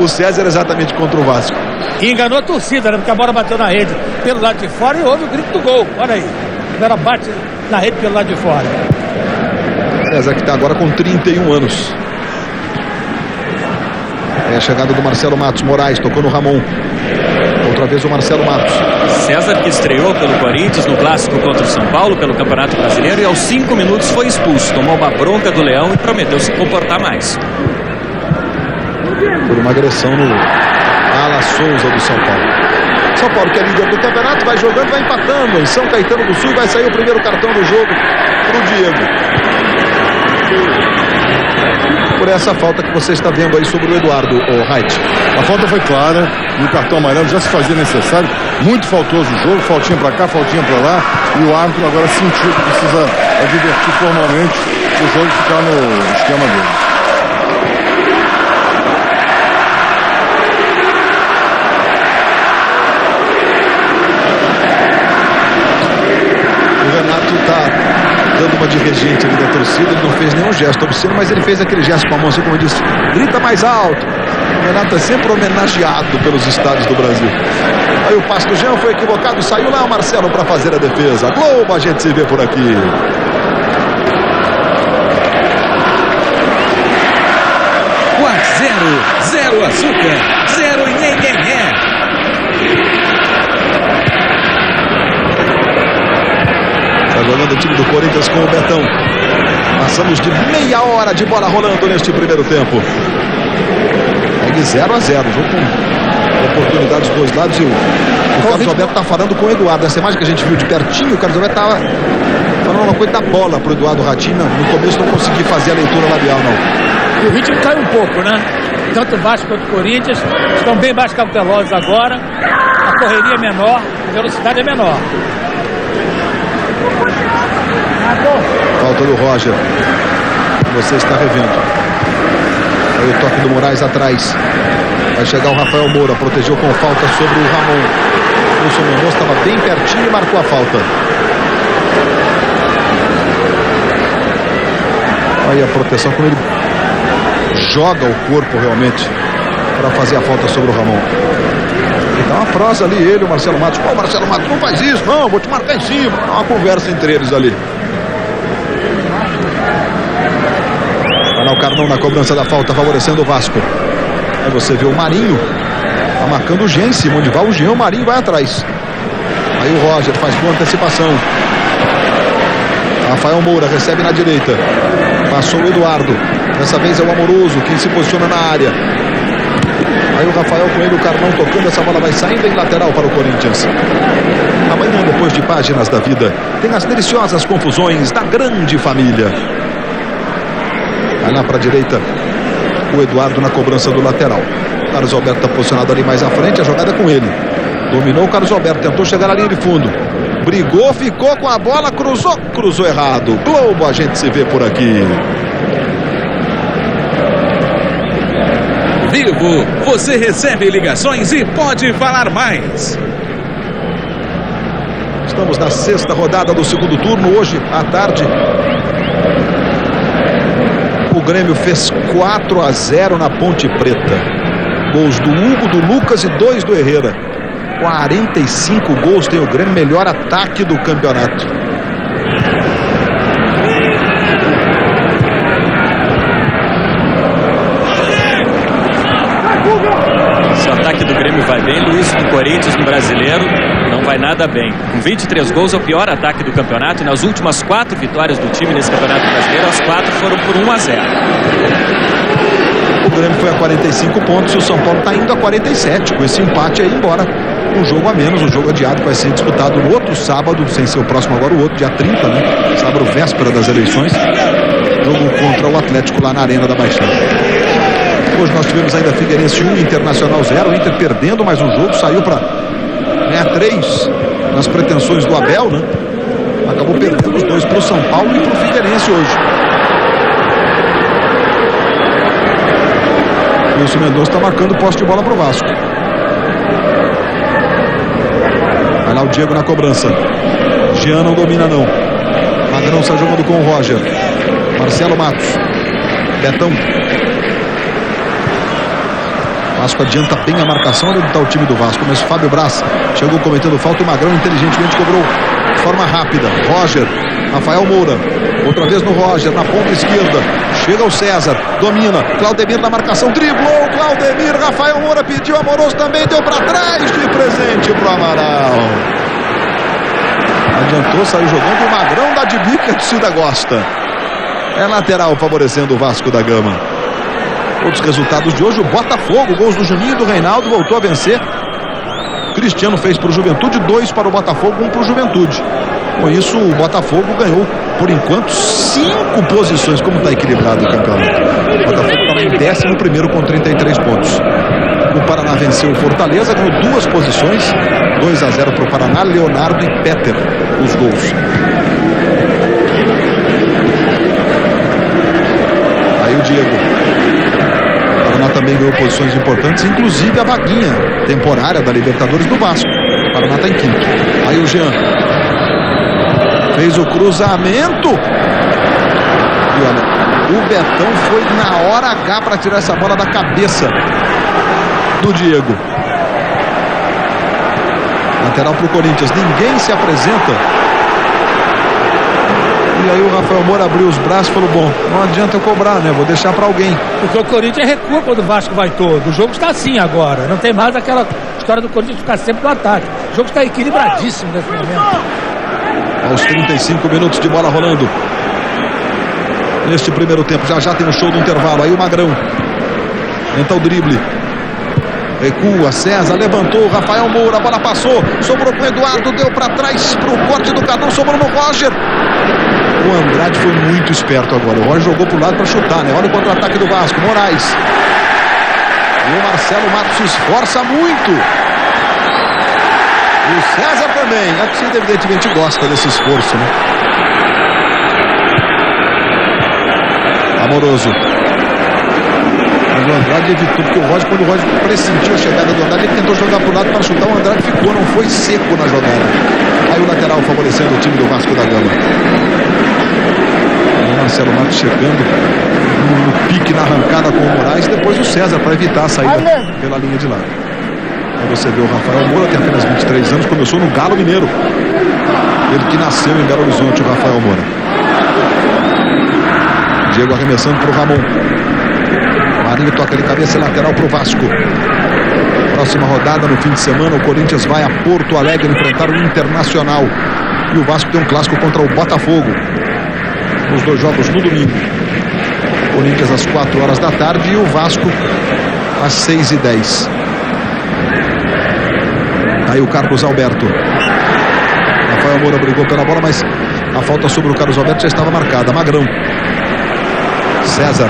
O César exatamente contra o Vasco. E enganou a torcida, né? Porque a bola bateu na rede pelo lado de fora e houve o grito do gol. Olha aí. Ela bate na rede pelo lado de fora. César que está agora com 31 anos. É a chegada do Marcelo Matos. Moraes tocou no Ramon. Outra vez o Marcelo Matos. César, que estreou pelo Corinthians no clássico contra o São Paulo pelo Campeonato Brasileiro, e aos 5 minutos foi expulso, tomou uma bronca do Leão e prometeu se comportar mais. Por uma agressão no Ala Souza do São Paulo. São Paulo, que é líder do campeonato, vai jogando, vai empatando em São Caetano do Sul, vai sair o primeiro cartão do jogo pro Diego. Por essa falta que você está vendo aí sobre o Eduardo, o Reit. A falta foi clara e o cartão amarelo já se fazia necessário. Muito faltoso o jogo, faltinha pra cá, faltinha pra lá. E o árbitro agora sentiu que precisa advertir formalmente o jogo ficar no esquema dele. O Renato está dando uma de regente ali da torcida, ele não fez nenhum gesto obsceno, mas ele fez aquele gesto com a mão, assim como disse, grita mais alto. O Renato é sempre homenageado pelos estádios do Brasil. Aí o passe do Jean foi equivocado, saiu lá o Marcelo para fazer a defesa. Globo, a gente se vê por aqui. Zero açúcar, zero nhenhenhé. Está jogando o time do Corinthians com o Betão. Passamos de meia hora de bola rolando neste primeiro tempo. Segue 0-0, jogo com oportunidades dos dois lados. E o Carlos Alberto está falando com o Eduardo. Essa imagem que a gente viu de pertinho, o Carlos Alberto estava falando uma coisa da bola para o Eduardo Ratinho. No começo não consegui fazer a leitura labial, não. E o ritmo caiu um pouco, né? Tanto o Vasco quanto o Corinthians estão bem mais cautelosos agora. A correria é menor, a velocidade é menor. Falta do Roger. Você está revendo. Aí o toque do Moraes atrás. Vai chegar o Rafael Moura. Protegeu com falta sobre o Ramon. O Wilson Mendonça estava bem pertinho e marcou a falta. Aí a proteção, como ele joga o corpo realmente para fazer a falta sobre o Ramon. E dá uma prosa ali, ele e o Marcelo Matos. Pô, Marcelo Matos, não faz isso, não, vou te marcar em cima. Dá uma conversa entre eles ali. Vai lá o Carlão na cobrança da falta, favorecendo o Vasco. Aí você vê o Marinho, tá marcando o Jean em cima. Onde vai o Jean, o Marinho vai atrás. Aí o Roger faz boa antecipação. Rafael Moura recebe na direita. Passou o Eduardo. Dessa vez é o Amoroso quem se posiciona na área. Aí o Rafael com ele, o Carlão tocando. Essa bola vai saindo em lateral para o Corinthians. Amanhã, depois de Páginas da Vida, tem as deliciosas confusões da grande família. Vai lá para a direita o Eduardo na cobrança do lateral. O Carlos Alberto está posicionado ali mais à frente. A jogada é com ele. Dominou o Carlos Alberto, tentou chegar na linha de fundo. Brigou, ficou com a bola, cruzou errado. Globo, a gente se vê por aqui. Vivo, você recebe ligações e pode falar mais. Estamos na 6ª rodada do segundo turno. Hoje à tarde o Grêmio fez 4-0 na Ponte Preta. Gols do Hugo, do Lucas e 2 do Herrera. 45 gols tem o Grêmio, melhor ataque do campeonato. Se o ataque do Grêmio vai bem, Luiz, do Corinthians no Brasileiro não vai nada bem. Com 23 gols é o pior ataque do campeonato e nas últimas 4 vitórias do time nesse Campeonato Brasileiro, as 4 foram por 1-0. O Grêmio foi a 45 pontos e o São Paulo está indo a 47 com esse empate aí, embora um jogo a menos, um jogo adiado que vai ser disputado no outro sábado, sem ser o próximo agora, o outro dia 30, né? Sábado, véspera das eleições. Jogo contra o Atlético lá na Arena da Baixada. Hoje nós tivemos ainda Figueirense 1, Internacional 0, o Inter perdendo mais um jogo, saiu para ganhar 3 nas pretensões do Abel, né? Acabou perdendo os 2 para o São Paulo e para o Figueirense hoje. Wilson Mendonça está marcando posse de bola para o Vasco. Vai lá o Diego na cobrança. Jean não domina não. Magrão está jogando com o Roger. Marcelo Matos. Betão. Vasco adianta bem a marcação. Onde está o time do Vasco? Mas Fábio Braz chegou cometendo falta. O Magrão inteligentemente cobrou de forma rápida. Roger. Rafael Moura. Outra vez no Roger, na ponta esquerda. Chega o César, domina. Claudemir na marcação, driblou. Claudemir, Rafael Moura pediu, Amoroso também deu para trás de presente pro Amaral. Adiantou, saiu jogando. O Magrão dá de bico que a torcida gosta. É lateral favorecendo o Vasco da Gama. Outros resultados de hoje: o Botafogo, gols do Juninho e do Reinaldo, voltou a vencer. Cristiano fez para o Juventude, 2 para o Botafogo, 1 para o Juventude. Com isso, o Botafogo ganhou, por enquanto, 5 posições. Como está equilibrado o campeonato. O Botafogo está em 11º com 33 pontos. O Paraná venceu o Fortaleza, ganhou 2 posições. 2-0 para o Paraná, Leonardo e Peter, os gols. Aí o Diego. O Paraná também ganhou posições importantes, inclusive a vaguinha temporária da Libertadores do Vasco. O Paraná está em 5º. Aí o Jean. Fez o cruzamento. E olha, o Betão foi na hora H para tirar essa bola da cabeça do Diego. Lateral para o Corinthians. Ninguém se apresenta. E aí o Rafael Moura abriu os braços e falou: bom, não adianta eu cobrar, né? Vou deixar para alguém. Porque o Corinthians recua quando o Vasco vai todo. O jogo está assim agora. Não tem mais aquela história do Corinthians ficar sempre no ataque. O jogo está equilibradíssimo nesse momento. Aos 35 minutos de bola rolando. Neste primeiro tempo, já tem um show do intervalo. Aí o Magrão tenta o drible. Recua, César levantou, Rafael Moura, a bola passou, sobrou com o Eduardo, deu para trás pro corte do Cadu, sobrou no Roger. O Andrade foi muito esperto agora. O Roger jogou pro lado para chutar, né? Olha o contra-ataque do Vasco, Moraes. E o Marcelo Matos se esforça muito. E o César também. A torcida evidentemente gosta desse esforço, né? Amoroso. Mas o Andrade evitou, porque o Roger, quando o Roger pressentiu a chegada do Andrade, ele tentou jogar pro lado para chutar. O Andrade ficou, não foi seco na jogada. Aí o lateral favorecendo o time do Vasco da Gama. O Marcelo Matos chegando no pique na arrancada com o Moraes. Depois o César para evitar a saída pela linha de lado. Você vê o Rafael Moura, tem apenas 23 anos, começou no Galo Mineiro. Ele que nasceu em Belo Horizonte, o Rafael Moura. Diego arremessando para o Ramon. Marinho toca de cabeça, lateral para o Vasco. Próxima rodada no fim de semana, o Corinthians vai a Porto Alegre enfrentar o Internacional. E o Vasco tem um clássico contra o Botafogo. nos 2 jogos no domingo. Corinthians às 4 horas da tarde e o Vasco às 6h10. Aí o Carlos Alberto. Rafael Moura brigou pela bola, mas a falta sobre o Carlos Alberto já estava marcada. Magrão. César.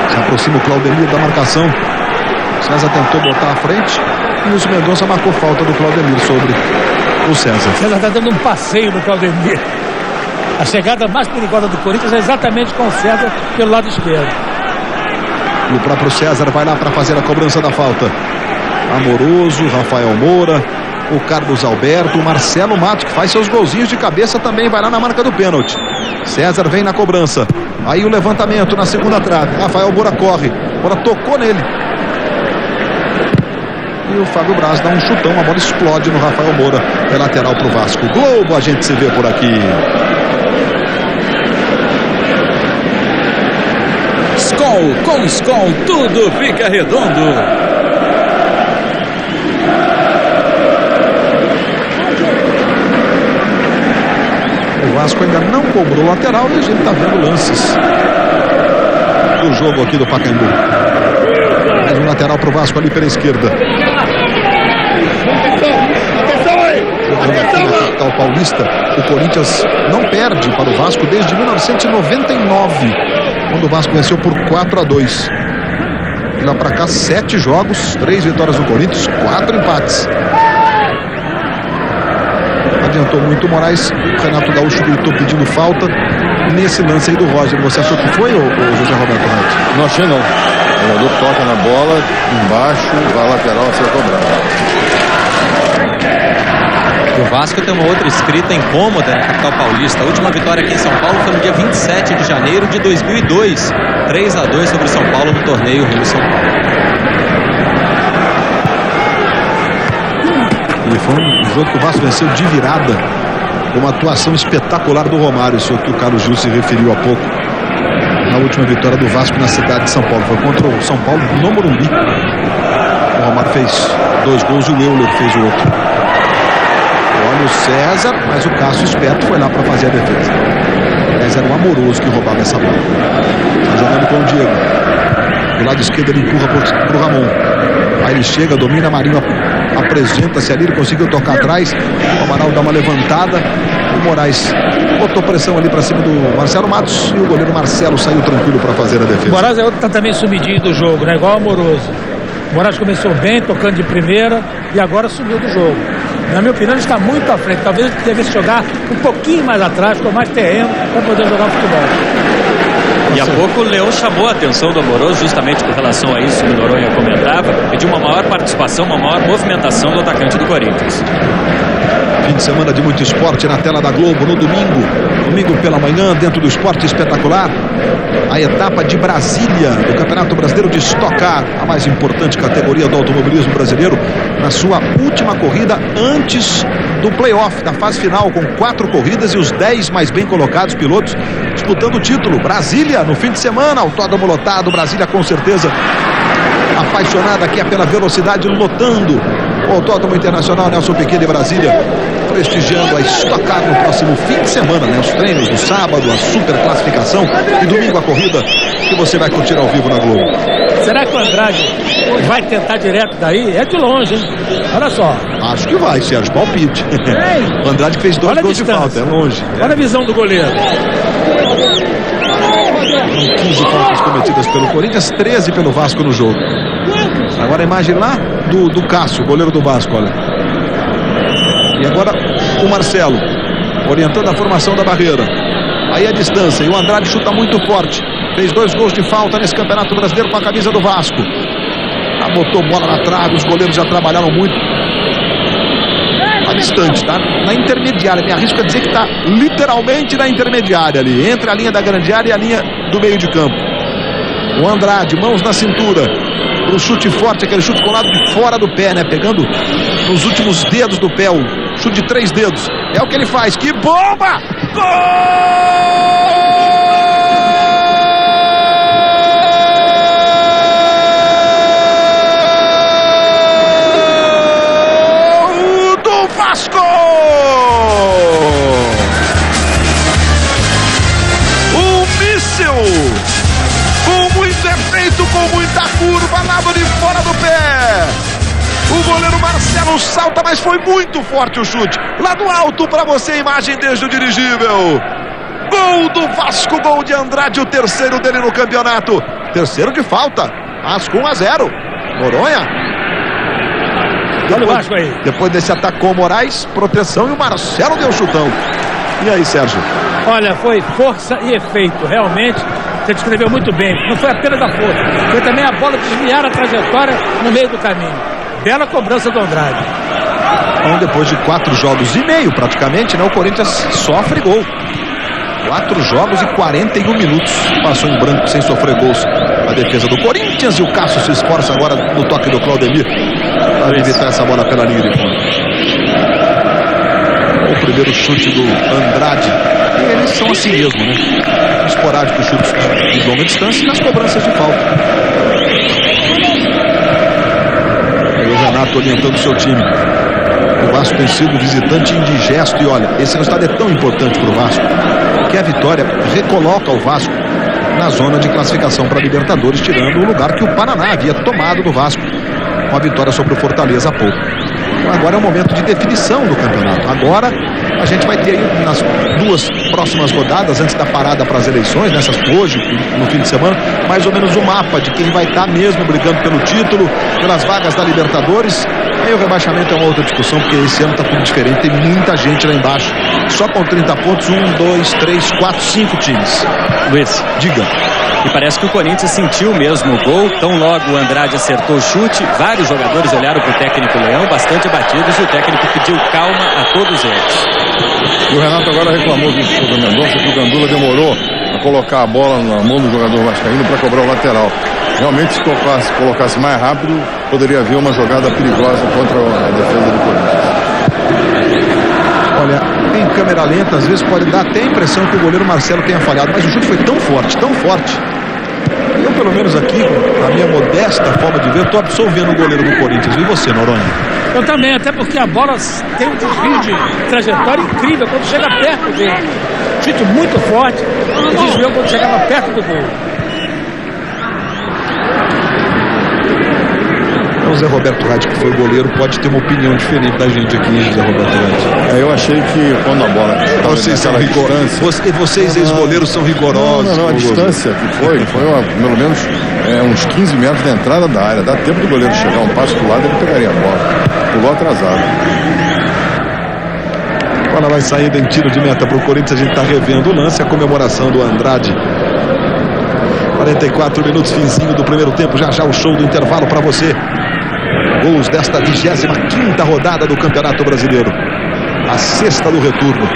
Se aproxima o Claudemir da marcação. César tentou botar à frente e o Mendonça marcou falta do Claudemir sobre o César. César está dando um passeio no Claudemir. A chegada mais perigosa do Corinthians é exatamente com o César pelo lado esquerdo. E o próprio César vai lá para fazer a cobrança da falta. Amoroso, Rafael Moura, o Carlos Alberto, o Marcelo Matos, que faz seus golzinhos de cabeça, também vai lá na marca do pênalti. César vem na cobrança. Aí o levantamento na segunda trave. Rafael Moura corre. Moura tocou nele. E o Fábio Braz dá um chutão, a bola explode no Rafael Moura. É lateral pro Vasco. Globo, a gente se vê por aqui. Skol, com Skol, tudo fica redondo. O Vasco ainda não cobrou lateral e a gente está vendo lances do jogo aqui do Pacaembu. Mais um lateral para o Vasco ali pela esquerda. Aqui na capital paulista, o Corinthians não perde para o Vasco desde 1999, quando o Vasco venceu por 4-2. E lá para cá, 7 jogos, 3 vitórias do Corinthians, 4 empates. Adiantou muito o Moraes. O Renato Gaúcho gritou pedindo falta nesse lance aí do Roger. Você achou que foi, ou José Roberto Renato? Não achei não. O jogador toca na bola, embaixo, vai lateral a ser cobrado. O Vasco tem uma outra escrita incômoda na capital paulista. A última vitória aqui em São Paulo foi no dia 27 de janeiro de 2002. 3-2 sobre São Paulo no torneio Rio-São Paulo. E foi um jogo que o Vasco venceu de virada, com uma atuação espetacular do Romário, isso que o Carlos Gil se referiu há pouco, na última vitória do Vasco na cidade de São Paulo. Foi contra o São Paulo no Morumbi. O Romário fez 2 gols e o Euler fez o outro. Olha o César, mas o Cássio esperto foi lá para fazer a defesa. Mas era o Amoroso que roubava essa bola. Está jogando com o Diego. Do lado esquerdo ele empurra para o Ramon. Aí ele chega, domina, Marinho apresenta-se ali, ele conseguiu tocar atrás. O Amaral dá uma levantada. O Moraes botou pressão ali para cima do Marcelo Matos. E o goleiro Marcelo saiu tranquilo para fazer a defesa. O Moraes é outro que está também sumidinho do jogo, né? Igual o Amoroso. O Moraes começou bem, tocando de primeira, e agora sumiu do jogo. Na minha opinião, ele está muito à frente. Talvez ele devesse jogar um pouquinho mais atrás, com mais terreno, para poder jogar futebol. E há pouco o Leão chamou a atenção do Amoroso justamente com relação a isso que o Noronha comentava, pediu uma maior participação, uma maior movimentação do atacante do Corinthians. Fim de semana de muito esporte na tela da Globo no domingo. Domingo pela manhã, dentro do Esporte Espetacular, a etapa de Brasília do Campeonato Brasileiro de Stock Car, a mais importante categoria do automobilismo brasileiro, na sua última corrida antes do playoff, da fase final, com 4 corridas e os 10 mais bem colocados pilotos disputando o título. Brasília no fim de semana, autódromo lotado, Brasília com certeza apaixonada aqui pela velocidade, lotando o Autódromo Internacional Nelson Piquet de Brasília, prestigiando a Stock Car no próximo fim de semana, né? Os treinos no sábado, a super classificação e domingo a corrida que você vai curtir ao vivo na Globo. Será que o Andrade vai tentar direto daí? É de longe, hein? Olha só. Acho que vai, Sérgio, palpite. O Andrade que fez 2 gols de falta, é longe. Olha a visão do goleiro. São 15 faltas cometidas pelo Corinthians, 13 pelo Vasco no jogo. Agora a imagem lá do Cássio, goleiro do Vasco, olha. E agora o Marcelo, orientando a formação da barreira. Aí a distância, e o Andrade chuta muito forte. Fez 2 gols de falta nesse Campeonato Brasileiro com a camisa do Vasco. Botou bola na trave, os goleiros já trabalharam muito. Está distante, tá? Na intermediária, me arrisco a dizer que está literalmente na intermediária ali, entre a linha da grande área e a linha do meio de campo. O Andrade, mãos na cintura, o chute forte, aquele chute com o lado de fora do pé, né? Pegando nos últimos dedos do pé, o chute de 3 dedos. É o que ele faz, que bomba! Gol! Marcelo salta, mas foi muito forte o chute. Lá do alto para você, imagem desde o dirigível. Gol do Vasco, gol de Andrade, o terceiro dele no campeonato. Terceiro de falta. Vasco 1-0. Noronha. Olha o Vasco aí. Depois desse ataque com o Moraes, proteção e o Marcelo deu chutão. E aí, Sérgio? Olha, foi força e efeito. Realmente, você descreveu muito bem. Não foi apenas a força, foi também a bola desviar a trajetória no meio do caminho. Bela cobrança do Andrade. Então, depois de 4 jogos e meio, praticamente, né, o Corinthians sofre gol. 4 jogos e 41 minutos. Passou em branco sem sofrer gols a defesa do Corinthians. E o Cássio se esforça agora no toque do Claudemir para evitar essa bola pela linha de fundo. O primeiro chute do Andrade. E eles são assim mesmo, né? Esporádicos chutes de longa distância e nas cobranças de falta. Aí o Renato orientando o seu time. O Vasco tem sido visitante indigesto. E olha, esse resultado é tão importante para o Vasco que a vitória recoloca o Vasco na zona de classificação para a Libertadores, tirando o lugar que o Paraná havia tomado do Vasco com a vitória sobre o Fortaleza há pouco. Então agora é o momento de definição do campeonato. Agora a gente vai ter aí nas 2 próximas rodadas, antes da parada para as eleições, nessas hoje, no fim de semana, mais ou menos um mapa de quem vai estar mesmo brigando pelo título, pelas vagas da Libertadores. Aí o rebaixamento é uma outra discussão, porque esse ano está tudo diferente, tem muita gente lá embaixo. Só com 30 pontos, 1, 2, 3, 4, 5 times. Luiz, diga. E parece que o Corinthians sentiu mesmo o gol. Tão logo o Andrade acertou o chute, vários jogadores olharam para o técnico Leão, bastante abatidos, e o técnico pediu calma a todos eles. E o Renato agora reclamou do show do Mendonça, que o Gandula demorou a colocar a bola na mão do jogador vascaíno para cobrar o lateral. Realmente, se colocasse mais rápido, poderia haver uma jogada perigosa contra a defesa do Corinthians. Olha, em câmera lenta, às vezes pode dar até a impressão que o goleiro Marcelo tenha falhado, mas o chute foi tão forte, tão forte. Eu, pelo menos aqui, na minha modesta forma de ver, estou absolvendo o goleiro do Corinthians. E você, Noronha? Eu também, até porque a bola tem um desvio de trajetória incrível quando chega perto dele. Chute muito forte, e desviou quando chegava perto do gol. O Zé Roberto Rade, que foi o goleiro, pode ter uma opinião diferente da gente aqui, Zé Roberto Rade. Eu achei que quando a bola... Vocês são rigorosos. Vocês, ex-goleiros, são rigorosos. Não, a distância que foi pelo menos uns 15 metros da entrada da área. Dá tempo do goleiro chegar um passo do lado, ele pegaria a bola. Pulou atrasado. Agora vai saindo em tiro de meta para o Corinthians. A gente está revendo o lance, a comemoração do Andrade. 44 minutos, finzinho do primeiro tempo. Já o show do intervalo para você. Gols desta 25ª rodada do Campeonato Brasileiro. A 6ª do retorno.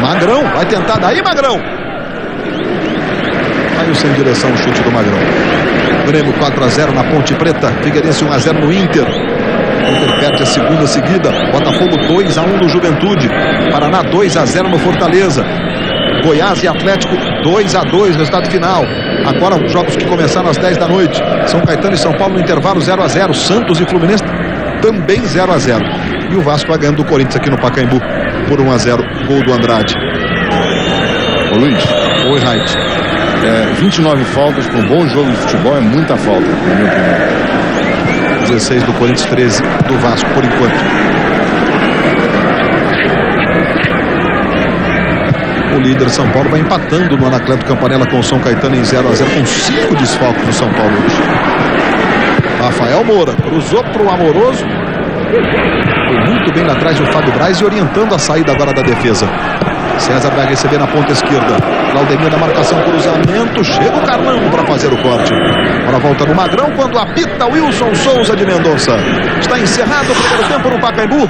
Magrão, vai tentar daí, Magrão. Saiu sem direção o chute do Magrão. Grêmio 4-0 na Ponte Preta. Figueirense 1-0 no Inter. Inter perde a segunda seguida. Botafogo 2-1 no Juventude. Paraná 2-0 no Fortaleza. Goiás e Atlético 2-2, resultado final. Agora os jogos que começaram às 10 da noite. São Caetano e São Paulo no intervalo 0-0. Santos e Fluminense também 0-0. E o Vasco vai ganhando do Corinthians aqui no Pacaembu por 1-0. Gol do Andrade. Ô Luiz. Oi, Raid. 29 faltas para um bom jogo de futebol é muita falta, na minha opinião. 16 do Corinthians, 13 do Vasco por enquanto. O líder São Paulo vai empatando no Anacleto Campanella com o São Caetano em 0-0, com 5 desfalques do São Paulo hoje. Rafael Moura cruzou para o Amoroso. Foi muito bem lá atrás o Fábio Braz e orientando a saída agora da defesa. César vai receber na ponta esquerda. Claudemir na marcação, cruzamento. Chega o Carlão para fazer o corte. Agora volta no Magrão quando apita Wilson Souza de Mendonça. Está encerrado o primeiro tempo no Pacaembu.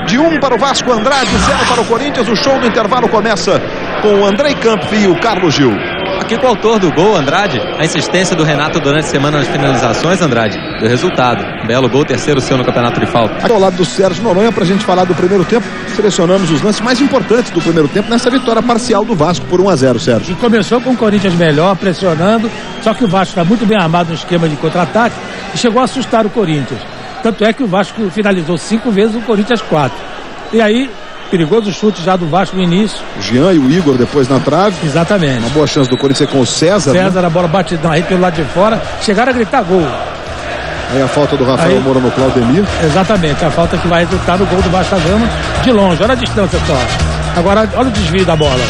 De 1 para o Vasco, Andrade, 0 para o Corinthians. O show do intervalo começa com o Andrei Campos e o Carlos Gil. Aqui com o autor do gol, Andrade. A insistência do Renato durante a semana nas finalizações, Andrade, deu resultado. Belo gol, terceiro seu no campeonato de falta. Aqui ao lado do Sérgio Noronha, para a gente falar do primeiro tempo, selecionamos os lances mais importantes do primeiro tempo nessa vitória parcial do Vasco por 1-0, Sérgio. E começou com o Corinthians melhor, pressionando, só que o Vasco está muito bem armado no esquema de contra-ataque e chegou a assustar o Corinthians. Tanto é que o Vasco finalizou 5 vezes, o Corinthians 4. E aí, perigoso chute já do Vasco no início. O Jean e o Igor depois na trave. Exatamente. Uma boa chance do Corinthians com o César. César, né? A bola batidão aí pelo lado de fora. Chegaram a gritar gol. Aí a falta do Rafael Moura no Claudemir. Exatamente, a falta que vai resultar no gol do Vasco da Gama de longe. Olha a distância só. Agora, olha o desvio da bola.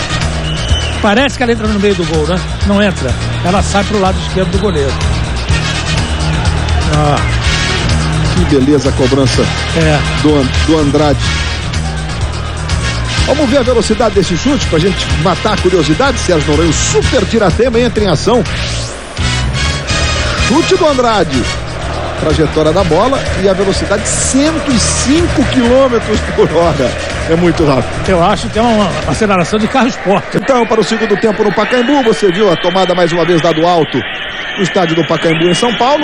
Parece que ela entra no meio do gol, né? Não entra. Ela sai pro lado esquerdo do goleiro. Que beleza a cobrança do Andrade. Vamos ver a velocidade desse chute pra gente matar a curiosidade. Sérgio Noronha, o Super Tiratema entra em ação. Chute do Andrade. Trajetória da bola e a velocidade 105 km por hora. É muito rápido. Eu acho que é uma aceleração de carro esporte. Então, para o segundo tempo no Pacaembu, você viu a tomada mais uma vez dado alto no estádio do Pacaembu em São Paulo.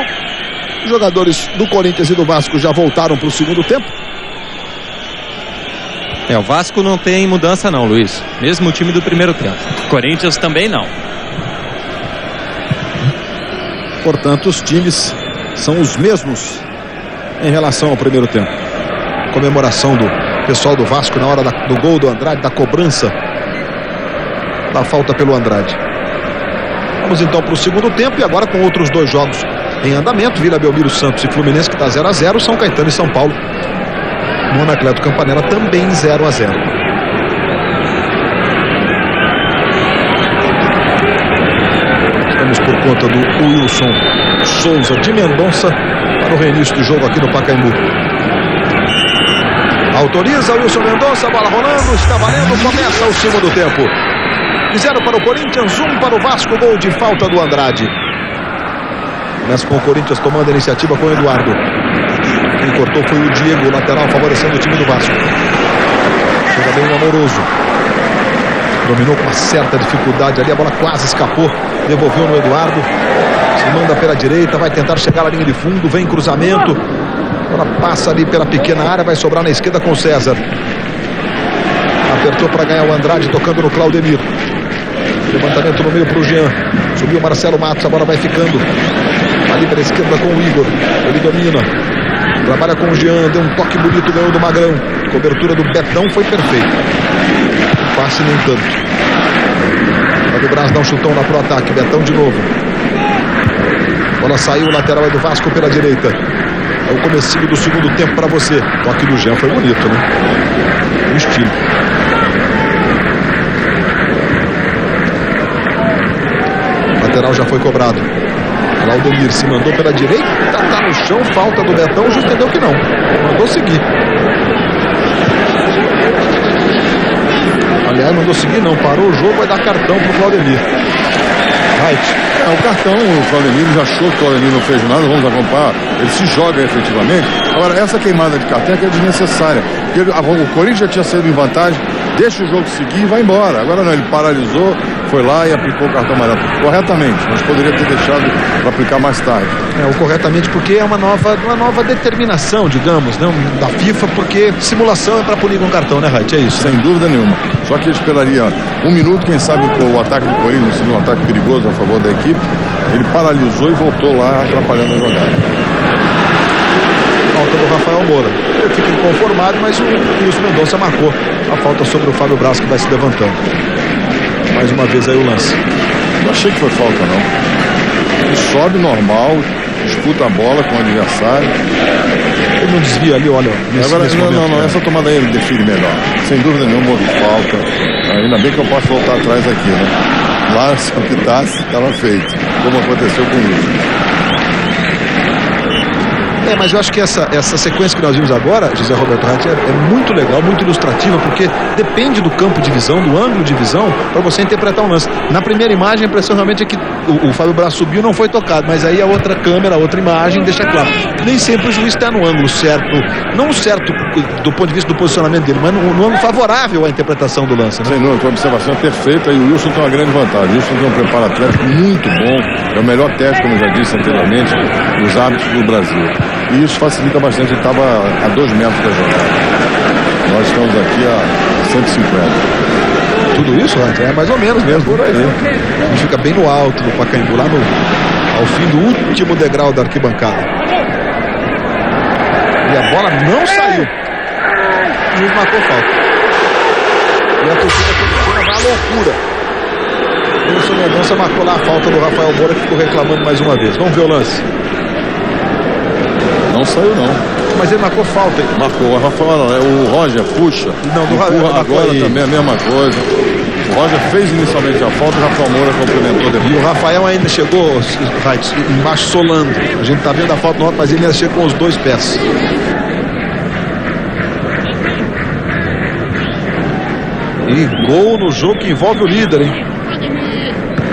Os jogadores do Corinthians e do Vasco já voltaram para o segundo tempo. O Vasco não tem mudança não, Luiz. Mesmo o time do primeiro tempo. Corinthians também não. Portanto, os times são os mesmos em relação ao primeiro tempo. Comemoração do pessoal do Vasco na hora do gol do Andrade, da cobrança da falta pelo Andrade. Vamos então para o segundo tempo e agora com outros dois jogos em andamento. Vila Belmiro, Santos e Fluminense, que está 0-0. São Caetano e São Paulo no Anacleto Campanella também 0-0. Estamos por conta do Wilson Souza de Mendonça para o reinício do jogo aqui no Pacaembu. Autoriza o Wilson Mendonça, bola rolando, está valendo, começa o segundo tempo. 0 para o Corinthians, 1 para o Vasco, gol de falta do Andrade. Começa com o Corinthians tomando a iniciativa com o Eduardo. Quem cortou foi o Diego, lateral, favorecendo o time do Vasco. Chega bem o Amoroso. Dominou com uma certa dificuldade ali, a bola quase escapou. Devolveu no Eduardo. Se manda pela direita, vai tentar chegar na linha de fundo, vem cruzamento. A bola passa ali pela pequena área, vai sobrar na esquerda com o César. Apertou para ganhar o Andrade, tocando no Claudemir. Levantamento no meio para o Jean. Subiu o Marcelo Matos, a bola vai ficando ali para a esquerda com o Igor. Ele domina. Trabalha com o Jean, deu um toque bonito, ganhou do Magrão. Cobertura do Betão foi perfeita. Passe nem tanto. Vai do Brás dar um chutão lá pro ataque. Betão de novo. Bola saiu, o lateral é do Vasco pela direita. É o comecinho do segundo tempo para você. Toque do Jean foi bonito, né? O estilo. Lateral já foi cobrado. Claudemir se mandou pela direita, tá no chão, falta do Betão, o juiz entendeu que não. Mandou seguir. Aliás, mandou seguir não, parou o jogo, vai dar cartão pro Claudemir. Right. O cartão, o Claudemir já achou que o Claudemir não fez nada, vamos acompanhar, ele se joga efetivamente. Agora, essa queimada de cartão é desnecessária, porque o Corinthians já tinha saído em vantagem, deixa o jogo seguir e vai embora. Agora não, ele paralisou, foi lá e aplicou o cartão amarelo. Corretamente, mas poderia ter deixado para aplicar mais tarde. O corretamente porque é uma nova determinação, digamos, não, da FIFA, porque simulação é para punir com cartão, né, Reit? É isso. Sem dúvida nenhuma. Só que ele esperaria um minuto, quem sabe o ataque do Corinthians seria um ataque perigoso a favor da equipe. Ele paralisou e voltou lá atrapalhando a jogada. Falta do Rafael Moura. Ele fica inconformado, mas o Wilson Mendonça marcou a falta sobre o Fábio Braz, que vai se levantando. Mais uma vez aí o lance. Não achei que foi falta, não. Ele sobe normal, disputa a bola com o adversário. Ele não desvia ali, olha. Não, essa tomada aí ele define melhor. Sem dúvida nenhuma, houve falta. Ainda bem que eu posso voltar atrás aqui, né? Lá, se eu pitasse, estava feito. Como aconteceu com isso. Mas eu acho que essa sequência que nós vimos agora, José Roberto Reit, é muito legal, muito ilustrativa, porque depende do campo de visão, do ângulo de visão, para você interpretar um lance. Na primeira imagem, a impressão realmente é que o Fábio Braz subiu, não foi tocado, mas aí a outra câmera, a outra imagem deixa claro. Nem sempre o juiz está no ângulo certo, não certo do ponto de vista do posicionamento dele, mas no ângulo favorável à interpretação do lance. Né? Sem dúvida, a observação é perfeita e o Wilson tem uma grande vantagem. O Wilson tem um preparo atlético muito bom, é o melhor teste, como eu já disse anteriormente, dos árbitros do Brasil. E isso facilita bastante, ele estava a 2 metros da jogada. Nós estamos aqui a 150. Tudo isso, Reit? É mais ou menos mesmo. Por aí. A gente fica bem no alto, no Pacaembu, lá ao fim do último degrau da arquibancada. E a bola não saiu. O juiz marcou falta. E a torcida vai à loucura. O Wilson Mendonça marcou lá a falta do Rafael Moura, que ficou reclamando mais uma vez. Vamos ver o lance. Não saiu, não. Mas ele marcou falta, hein? Marcou. O Rafael, o Roger puxa. Não, do Rafael agora aí. também a mesma coisa. O Roger fez inicialmente a falta, o Rafael Moura complementou depois. E o Rafael ainda chegou, Raiz, embaixo solando. A gente tá vendo a falta no alto, mas ele ainda chega com os 2 pés. E gol no jogo que envolve o líder, hein?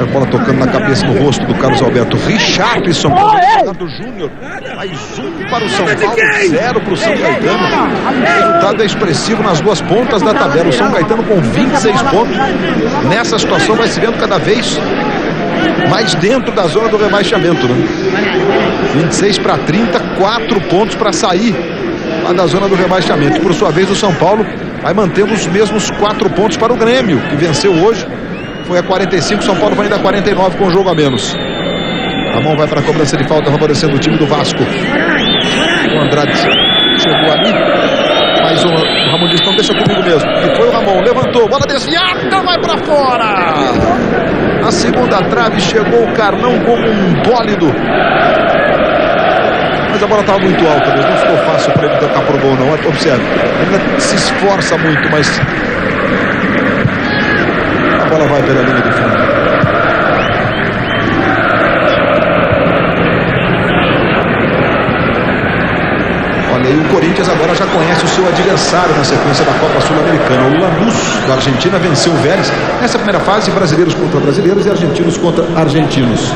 A bola tocando na cabeça, no rosto do Carlos Alberto. Richarlison do Júnior. Mais 1 para o São Paulo, 0 para o São Caetano. O resultado é expressivo nas 2 pontas da tabela. O São Caetano com 26 pontos. Nessa situação vai se vendo cada vez mais dentro da zona do rebaixamento, né? 26 para 30, 4 pontos para sair lá da zona do rebaixamento. Por sua vez, o São Paulo vai mantendo os mesmos 4 pontos para o Grêmio, que venceu hoje. Foi a 45, São Paulo vai ainda a 49 com um jogo a menos. Ramon vai para a cobrança de falta, favorecendo o time do Vasco. O Andrade chegou ali, mas o Ramon disse, não, deixa comigo mesmo. E foi o Ramon, levantou, bola desviada, vai para fora. Na segunda trave chegou o Carnão como um bólido. Mas a bola estava muito alta mesmo, não ficou fácil para ele tocar pro gol não. Observe, ele se esforça muito, mas a bola vai pela linha de fundo. Olha aí, o Corinthians agora já conhece o seu adversário na sequência da Copa Sul-Americana. O Lanús, da Argentina, venceu o Vélez. Nessa primeira fase, brasileiros contra brasileiros e argentinos contra argentinos.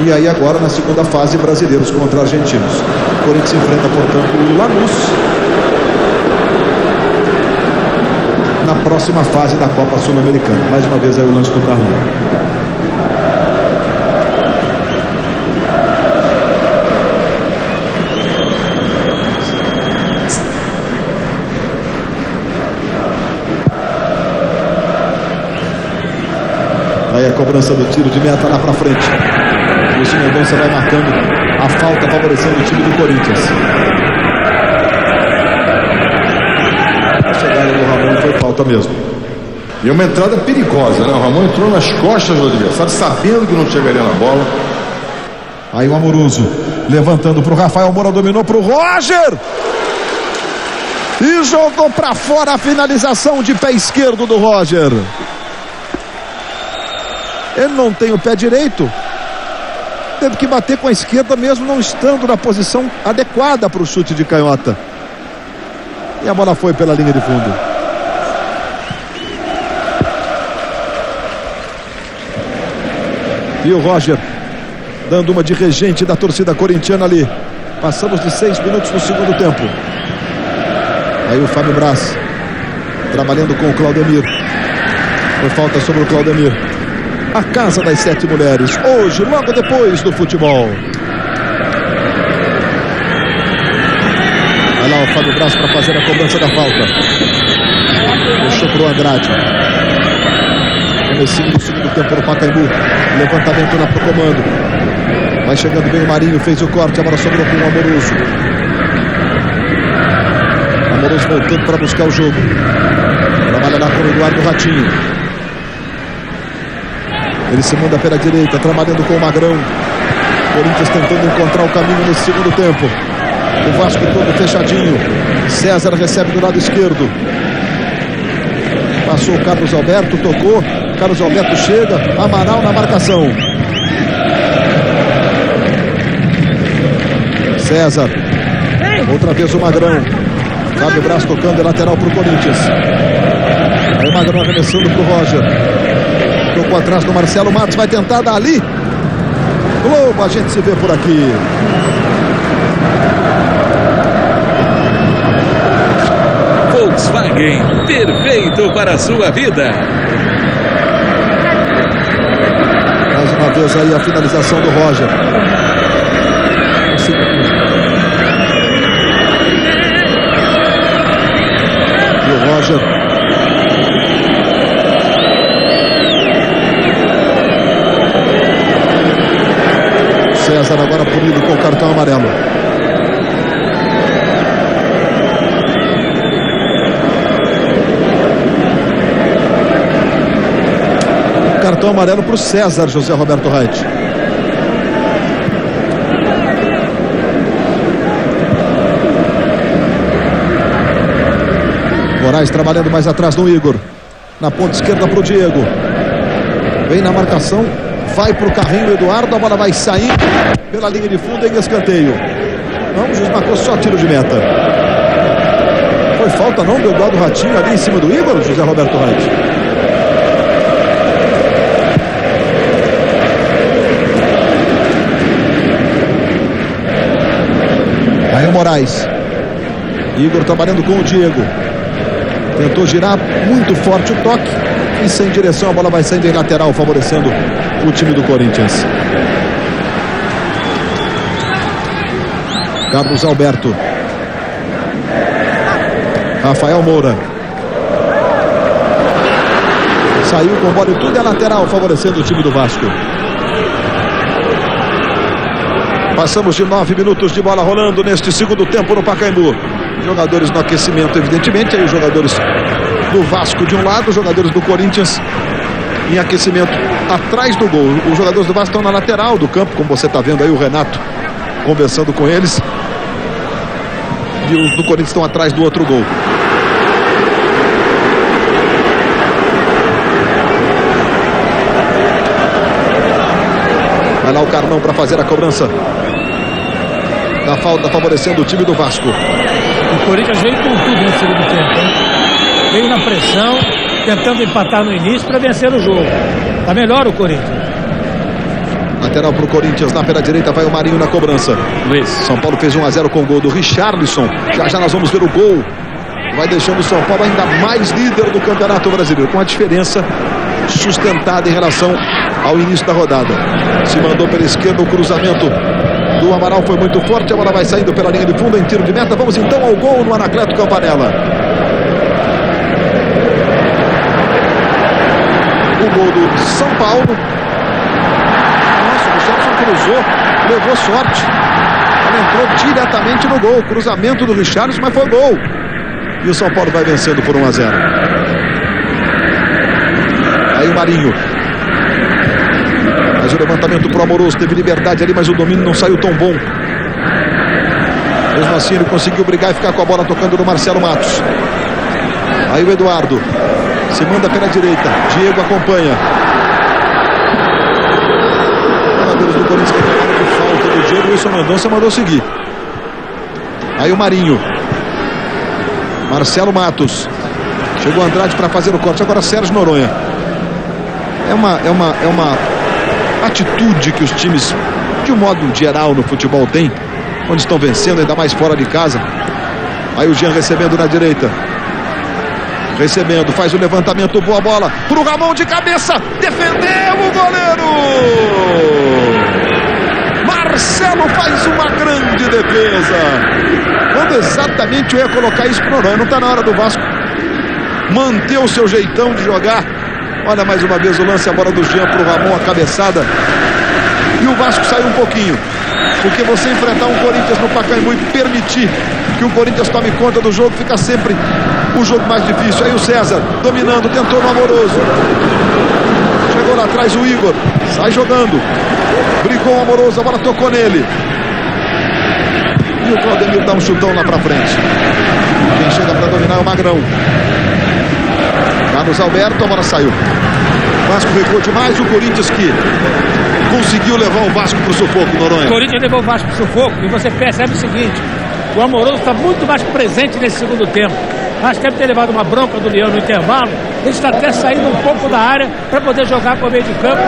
E aí agora, na segunda fase, brasileiros contra argentinos. O Corinthians enfrenta, portanto, o Lanús na próxima fase da Copa Sul-Americana. Mais uma vez aí o lance do Carlos. Aí a cobrança do tiro de meta lá pra frente. O Mendonça vai marcando a falta, favorecendo o time do Corinthians. A chegada do Ramon foi falta mesmo. E é uma entrada perigosa, né? O Ramon entrou nas costas do adversário, sabendo que não chegaria na bola. Aí o Amoroso levantando pro Rafael Moura, dominou pro Roger. E jogou pra fora a finalização de pé esquerdo do Roger. Ele não tem o pé direito. Teve que bater com a esquerda mesmo não estando na posição adequada para o chute de canhota. E a bola foi pela linha de fundo. E o Roger dando uma de regente da torcida corintiana ali. Passamos de 6 minutos no segundo tempo. Aí o Fábio Braz trabalhando com o Claudemir. Foi falta sobre o Claudemir. A Casa das 7 Mulheres, hoje, logo depois do futebol. Vai lá o Fábio Braz para fazer a cobrança da falta. Deixou pro Andrade. Comecinho do segundo tempo no Pacaembu. Levantamento lá pro comando. Vai chegando bem o Marinho, fez o corte, a bola sobrou com o Amoroso. Amoroso voltando para buscar o jogo. Trabalha lá com o Eduardo Ratinho. Ele se manda pela direita, trabalhando com o Magrão. Corinthians tentando encontrar o caminho nesse segundo tempo. O Vasco todo fechadinho. César recebe do lado esquerdo. Passou o Carlos Alberto, tocou. Carlos Alberto chega. Amaral na marcação. César. Outra vez o Magrão. Fábio Braz tocando, lateral para o Corinthians. Aí o Magrão arremessando para o Roger. Tocou atrás do Marcelo Matos, vai tentar dali. Globo, a gente se vê por aqui. Volkswagen, perfeito para a sua vida. Mais uma vez aí a finalização do Roger. E o Roger César agora punido com o cartão amarelo. Cartão amarelo para o César, José Roberto Reit. Moraes trabalhando mais atrás no Igor. Na ponta esquerda para o Diego. Vem na marcação. Vai para o carrinho Eduardo. A bola vai sair pela linha de fundo em escanteio. Não, o juiz marcou só tiro de meta. Foi falta não do Eduardo Ratinho ali em cima do Igor, José Roberto Reis? Aí o Moraes. Igor trabalhando com o Diego. Tentou girar muito forte o toque. E sem direção, a bola vai saindo em lateral, favorecendo o time do Corinthians. Carlos Alberto. Rafael Moura. Saiu com bola e tudo é lateral, favorecendo o time do Vasco. Passamos de 9 minutos de bola rolando neste segundo tempo no Pacaembu. Jogadores no aquecimento, evidentemente. Aí os jogadores do Vasco de um lado, os jogadores do Corinthians em aquecimento atrás do gol. Os jogadores do Vasco estão na lateral do campo, como você está vendo aí o Renato conversando com eles. E os do Corinthians estão atrás do outro gol. Vai lá o Carnão para fazer a cobrança da falta, favorecendo o time do Vasco. O Corinthians veio com tudo no segundo tempo, hein? Veio na pressão, tentando empatar no início para vencer o jogo. Tá melhor o Corinthians. Lateral para o Corinthians, lá pela direita vai o Marinho na cobrança. Luiz. São Paulo fez 1-0 com o gol do Richarlison. Já nós vamos ver o gol. Vai deixando o São Paulo ainda mais líder do Campeonato Brasileiro, com a diferença sustentada em relação ao início da rodada. Se mandou pela esquerda, o cruzamento do Amaral foi muito forte. A bola vai saindo pela linha de fundo em tiro de meta. Vamos então ao gol no Anacleto Campanella. O gol do São Paulo. Nossa, o Richarlison cruzou, levou sorte. Ela entrou diretamente no gol. Cruzamento do Richarlison, mas foi gol. E o São Paulo vai vencendo por 1-0. Aí o Marinho. Mas o levantamento pro Amoroso, teve liberdade ali, mas o domínio não saiu tão bom. Mesmo assim ele conseguiu brigar e ficar com a bola tocando no Marcelo Matos. Aí o Eduardo se manda pela direita, Diego acompanha. Os jogadores do Corinthians que tomaram de falta do Diego, Wilson Mendonça mandou seguir. Aí o Marinho. Marcelo Matos. Chegou Andrade para fazer o corte. Agora Sérgio Noronha. É uma atitude que os times, de um modo geral no futebol, têm quando estão vencendo, ainda mais fora de casa. Aí o Jean recebendo na direita. Recebendo, faz o levantamento, boa bola pro Ramon de cabeça. Defendeu o goleiro. Marcelo faz uma grande defesa. Quando exatamente eu ia colocar isso pro Noronha. Não está na hora do Vasco manter o seu jeitão de jogar. Olha mais uma vez o lance, a bola do Jean pro Ramon, a cabeçada. E o Vasco saiu um pouquinho. Porque você enfrentar um Corinthians no Pacaembu e permitir que o Corinthians tome conta do jogo, fica sempre o jogo mais difícil. Aí o César dominando, tentou no Amoroso. Chegou lá atrás o Igor, sai jogando. Brigou o Amoroso, a bola tocou nele. E o Claudemir dá um chutão lá pra frente. Quem chega pra dominar é o Magrão. Carlos Alberto, a bola saiu. O Vasco recuou demais, o Corinthians que conseguiu levar o Vasco pro sufoco, Noronha. O Corinthians levou o Vasco pro sufoco e você percebe o seguinte: o Amoroso está muito mais presente nesse segundo tempo. Acho que deve ter levado uma bronca do Leão no intervalo. Ele está até saindo um pouco da área para poder jogar para o meio de campo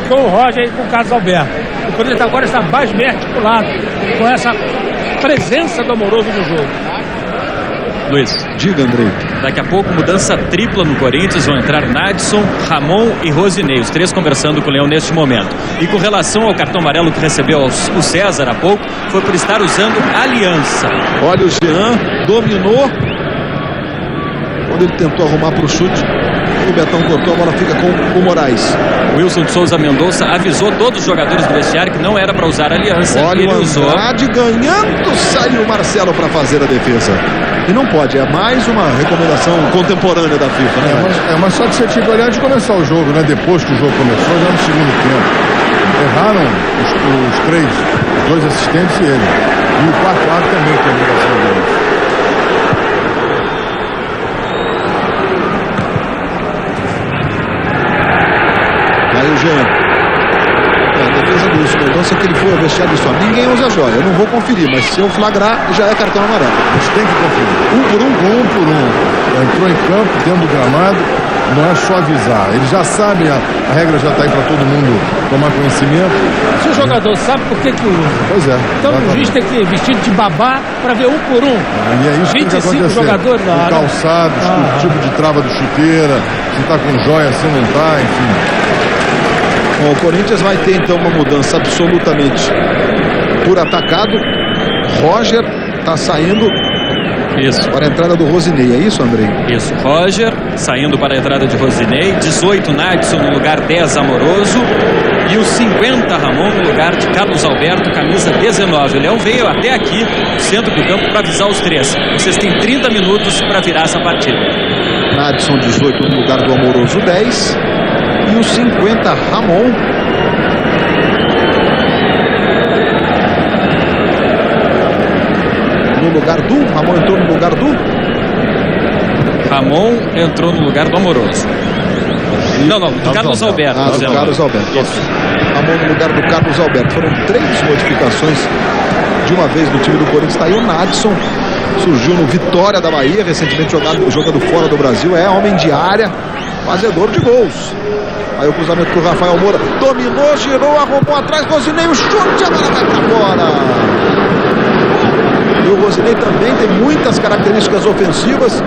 com o Roger e com o Carlos Alberto. O Corinthians agora está mais bem articulado com essa presença do Amoroso no jogo. Luiz. Diga, Andrei. Daqui a pouco, mudança tripla no Corinthians. Vão entrar Nadson, Ramon e Rosinei. Os três conversando com o Leão neste momento. E com relação ao cartão amarelo que recebeu o César há pouco, foi por estar usando aliança. Olha o Jean, dominou. Quando ele tentou arrumar para o chute, o Betão cortou, a bola fica com o Moraes. Wilson de Souza Mendonça avisou todos os jogadores do vestiário que não era para usar aliança. Olha ele o usou. Andrade ganhando, saiu o Marcelo para fazer a defesa. E não pode, é mais uma recomendação contemporânea da FIFA, né? Mas só que você tinha que olhar de começar o jogo, né? Depois que o jogo começou, já no segundo tempo. Erraram os três, os dois assistentes e ele. E o quarto árbitro também tem a ligação dele. Jean. A defesa do Wilson Mendonça é que ele foi ao vestiário e disse: ninguém usa joia, eu não vou conferir, mas se eu flagrar, já é cartão amarelo. A gente tem que conferir. Um por um. Entrou em campo, dentro do gramado, não é só avisar. Eles já sabem, a regra já está aí para todo mundo tomar conhecimento. Se o jogador sabe por que usa. Pois é. Então o juiz tem que vestir de babá para ver um por um. E é isso que tem que 25 acontecer. jogadores na o área. calçado, o tipo de trava do chuteira, se está com joia, se não está, enfim. Bom, o Corinthians vai ter então uma mudança absolutamente por atacado. Roger está saindo Isso. para a entrada do Rosinei, é isso, Andrei? Isso, Roger saindo para a entrada de Rosinei, 18 Nadson no lugar 10 Amoroso e os 50 Ramon no lugar de Carlos Alberto, camisa 19. O Leão veio até aqui, no centro do campo, para avisar os três. Vocês têm 30 minutos para virar essa partida. Nadson 18 no lugar do Amoroso 10 e os 50 Ramon. No lugar do... Ramon entrou no lugar do... Ramon entrou no lugar do Amoroso. Não, do Carlos Alberto. Do Carlos Alberto. Isso. Ramon no lugar do Carlos Alberto. Foram 3 modificações de uma vez no time do Corinthians. Está aí o Nadson. Surgiu no Vitória da Bahia, recentemente jogando fora do Brasil. É homem de área, fazedor de gols. Aí o cruzamento pro Rafael Moura. Dominou, girou, arrumou atrás. Rosinei, o chute, a bola vai pra fora. E o Rosinei também tem muitas características ofensivas.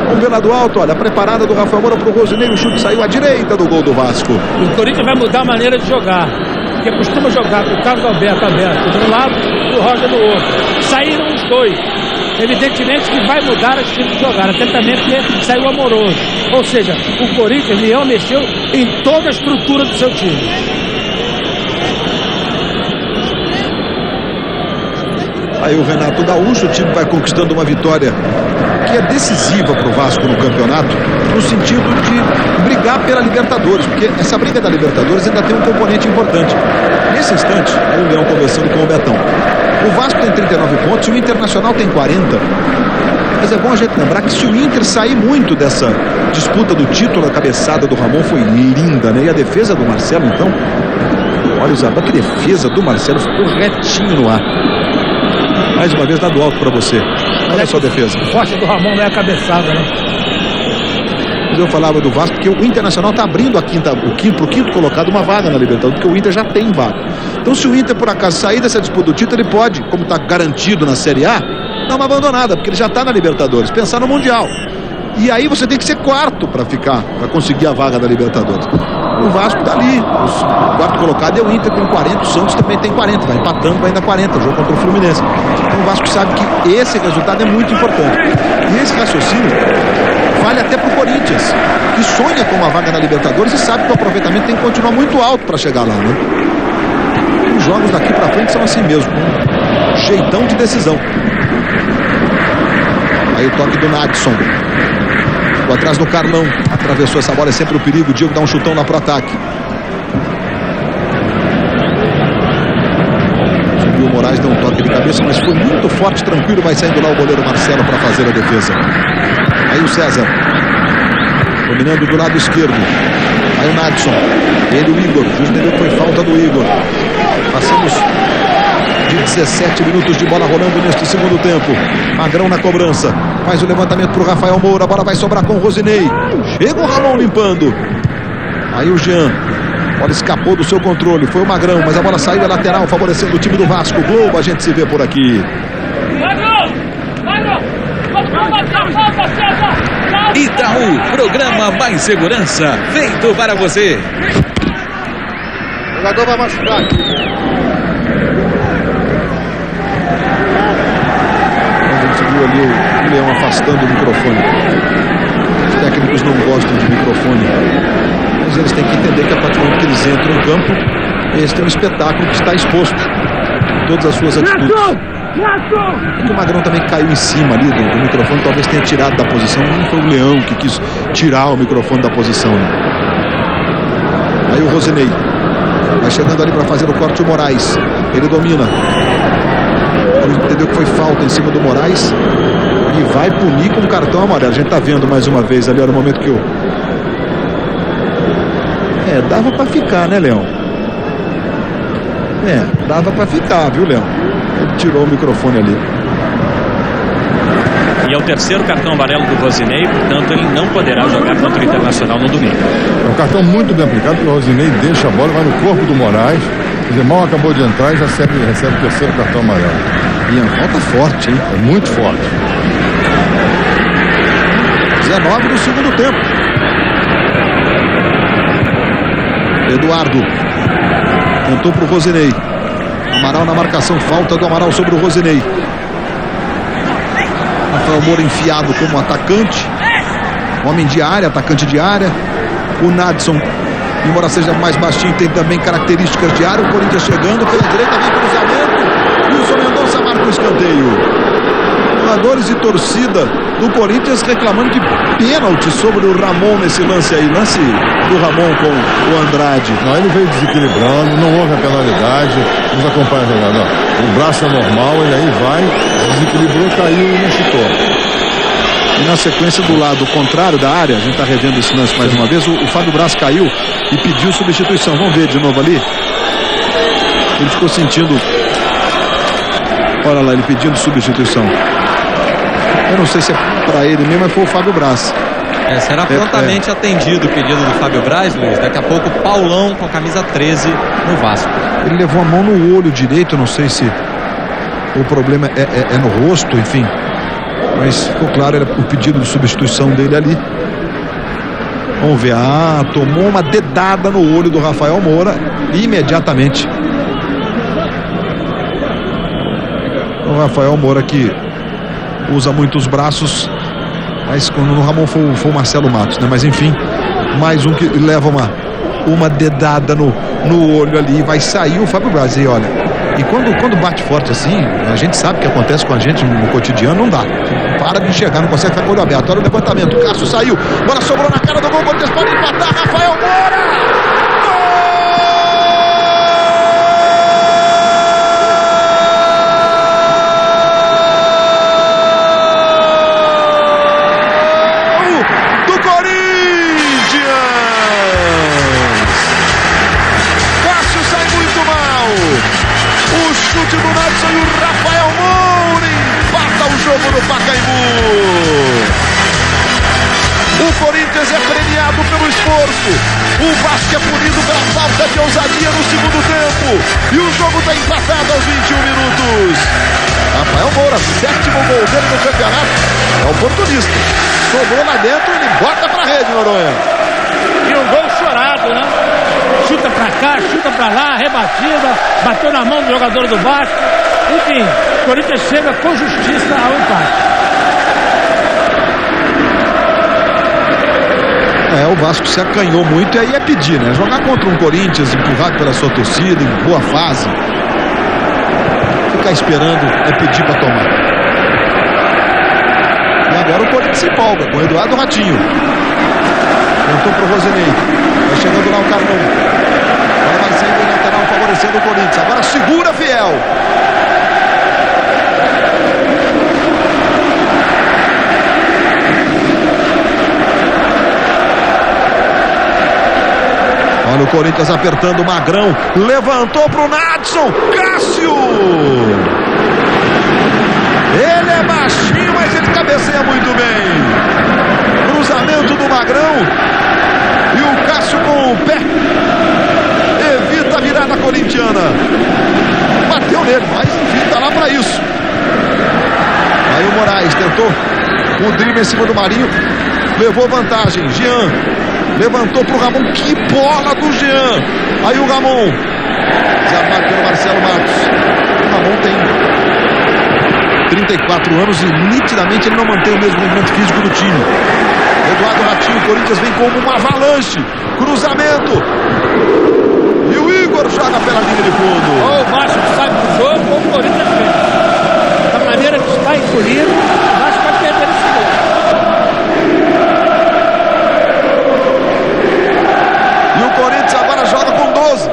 Vamos ver lá do alto, olha, a preparada do Rafael Moura pro Rosinei, o chute saiu à direita do gol do Vasco. O Corinthians vai mudar a maneira de jogar, porque costuma jogar com o Carlos Alberto aberto de um lado e o Roger do outro. Saíram os dois. Evidentemente que vai mudar o estilo de jogar, até também porque saiu Amoroso. Ou seja, o Corinthians, Leão, mexeu em toda a estrutura do seu time. Aí o Renato Gaúcho, o time vai conquistando uma vitória que é decisiva para o Vasco no campeonato, no sentido de brigar pela Libertadores, porque essa briga da Libertadores ainda tem um componente importante. Nesse instante, aí o Leão conversando com o Betão. O Vasco tem 39 pontos e o Internacional tem 40. Mas é bom a gente lembrar que se o Inter sair muito dessa disputa do título, a cabeçada do Ramon foi linda, né? E a defesa do Marcelo, então, olha o Zabá, que defesa do Marcelo, ficou retinho no ar. Mais uma vez dado alto para você. Olha só a defesa. O forte do Ramon não é a cabeçada, né? Eu falava do Vasco porque o Internacional está abrindo pro quinto colocado uma vaga na Libertadores, porque o Inter já tem vaga. Então se o Inter por acaso sair dessa disputa do título, ele pode, como está garantido na Série A, dar uma abandonada, porque ele já está na Libertadores, pensar no Mundial. E aí você tem que ser quarto para conseguir a vaga da Libertadores. O Vasco está ali, o quarto colocado é o Inter com 40, o Santos também tem 40, vai empatando ainda 40, jogo contra o Fluminense. Então o Vasco sabe que esse resultado é muito importante. E esse raciocínio vale até pro Corinthians, que sonha com uma vaga na Libertadores e sabe que o aproveitamento tem que continuar muito alto para chegar lá, né? Os jogos daqui para frente são assim mesmo, um jeitão de decisão. Aí o toque do Nadson. Ficou atrás do Carlão. Atravessou essa bola, é sempre o perigo. O Diego dá um chutão lá pro ataque. Subiu o Moraes, deu um toque de cabeça, mas foi muito forte, tranquilo. Vai saindo lá o goleiro Marcelo para fazer a defesa. Aí o César. Dominando do lado esquerdo. Aí o Nadson. Ele o Igor. O juiz entendeu que foi falta do Igor. Passamos de 17 minutos de bola rolando neste segundo tempo. Magrão na cobrança. Faz o levantamento para o Rafael Moura. A bola vai sobrar com o Rosinei. Chega o Ramon limpando. Aí o Jean. A bola escapou do seu controle. Foi o Magrão, mas a bola saiu da lateral, favorecendo o time do Vasco. Globo, a gente se vê por aqui. Itaú, programa Mais Segurança, feito para você. O jogador vai machucar aqui. A gente viu ali o Leão afastando o microfone. Os técnicos não gostam de microfone, mas eles têm que entender que a partir do momento que eles entram no campo, esse é um espetáculo que está exposto em todas as suas atitudes. É que o Magrão também caiu em cima ali do microfone, talvez tenha tirado da posição. Não foi o Leão que quis tirar o microfone da posição, né? Aí o Rosinei vai chegando ali para fazer o corte, o Moraes. Ele domina. Ele entendeu que foi falta em cima do Moraes e vai punir com cartão amarelo. A gente tá vendo mais uma vez ali, olha o momento que Dava pra ficar, né, Leão? Dava pra ficar, viu, Leão? Ele tirou o microfone ali. E é o terceiro cartão amarelo do Rosinei, portanto ele não poderá jogar contra o Internacional no domingo. É um cartão muito bem aplicado, porque o Rosinei deixa a bola, vai no corpo do Moraes. Quer dizer, mal acabou de entrar e já recebe o terceiro cartão amarelo. E a volta forte, hein? É muito forte. 19 do segundo tempo. Eduardo tentou pro Rosinei. Amaral na marcação, falta do Amaral sobre o Rosinei. Rafael Moura enfiado como atacante. Homem de área, atacante de área. O Nadson, embora seja mais baixinho, tem também características de área. O Corinthians chegando pela direita, vem cruzamento. Wilson Mendonça marca o escanteio. Jogadores e torcida do Corinthians reclamando de pênalti sobre o Ramon nesse lance aí. Lance do Ramon com o Andrade. Não, ele veio desequilibrando, não houve a penalidade. Vamos acompanhar a jogada. Ó. O braço é normal, ele aí vai, desequilibrou, caiu e não chutou. E na sequência do lado contrário da área, a gente está revendo esse lance mais uma vez, o Fábio Braz caiu e pediu substituição. Vamos ver de novo ali. Ele ficou sentindo. Olha lá, ele pedindo substituição. Eu não sei se é para ele mesmo, mas foi o Fábio Braz. Será prontamente atendido o pedido do Fábio Braz, Luiz. Daqui a pouco Paulão com a camisa 13 no Vasco. Ele levou a mão no olho direito, eu não sei se o problema é no rosto, enfim. Mas ficou claro, era o pedido de substituição dele ali. Vamos ver. Tomou uma dedada no olho do Rafael Moura imediatamente. O Rafael Moura que usa muito os braços, mas quando o Ramon foi o Marcelo Matos, né? Mas enfim, mais um que leva uma dedada no olho ali, vai sair o Fábio Braz. E olha, e quando bate forte assim, a gente sabe o que acontece com a gente no cotidiano, não dá. Para de enxergar, não consegue ficar com o olho aberto. Olha o levantamento, o Cássio saiu, bola sobrou na cara do gol, o Corinthians pode empatar, Rafael Moura! Chute do Nadson e o Rafael Moura empata o jogo no Pacaembu. O Corinthians é premiado pelo esforço. O Vasco é punido pela falta de ousadia no segundo tempo. E o jogo está empatado aos 21 minutos. Rafael Moura, 7º gol dele no campeonato. É oportunista. Sobrou lá dentro, ele bota pra rede, Noronha. E um gol chorado, né? Chuta pra cá, chuta pra lá, rebatida, bateu na mão do jogador do Vasco. Enfim, o Corinthians chega com justiça ao empate. O Vasco se acanhou muito e aí é pedir, né? Jogar contra um Corinthians empurrado pela sua torcida, em boa fase. Ficar esperando é pedir pra tomar. E agora o Corinthians se empolga com o Eduardo Ratinho. Tentou pro Rosinei. Vai chegando lá o Carmão. Agora vai saindo o lateral favorecendo o Corinthians. Agora segura Fiel. Olha o Corinthians apertando o Magrão. Levantou pro Nadson. Cássio. Ele é baixinho, mas ele cabeceia muito bem. Cruzamento do Magrão. E o Cássio com o pé evita a virada corintiana. Bateu nele, mas enfim, tá lá pra isso. Aí o Moraes tentou o drible em cima do Marinho. Levou vantagem. Jean levantou pro Ramon. Que bola do Jean. Aí o Ramon desarmado pelo Marcelo Matos. O Ramon tem 34 anos e nitidamente ele não mantém o mesmo movimento físico do time. Eduardo Ratinho, o Corinthians vem como uma avalanche. Cruzamento. E o Igor joga pela linha de fundo. Ou o Vasco sai do jogo, ou o Corinthians vem. Da maneira que está encolhido, o Vasco vai perder esse gol. E o Corinthians agora joga com 12.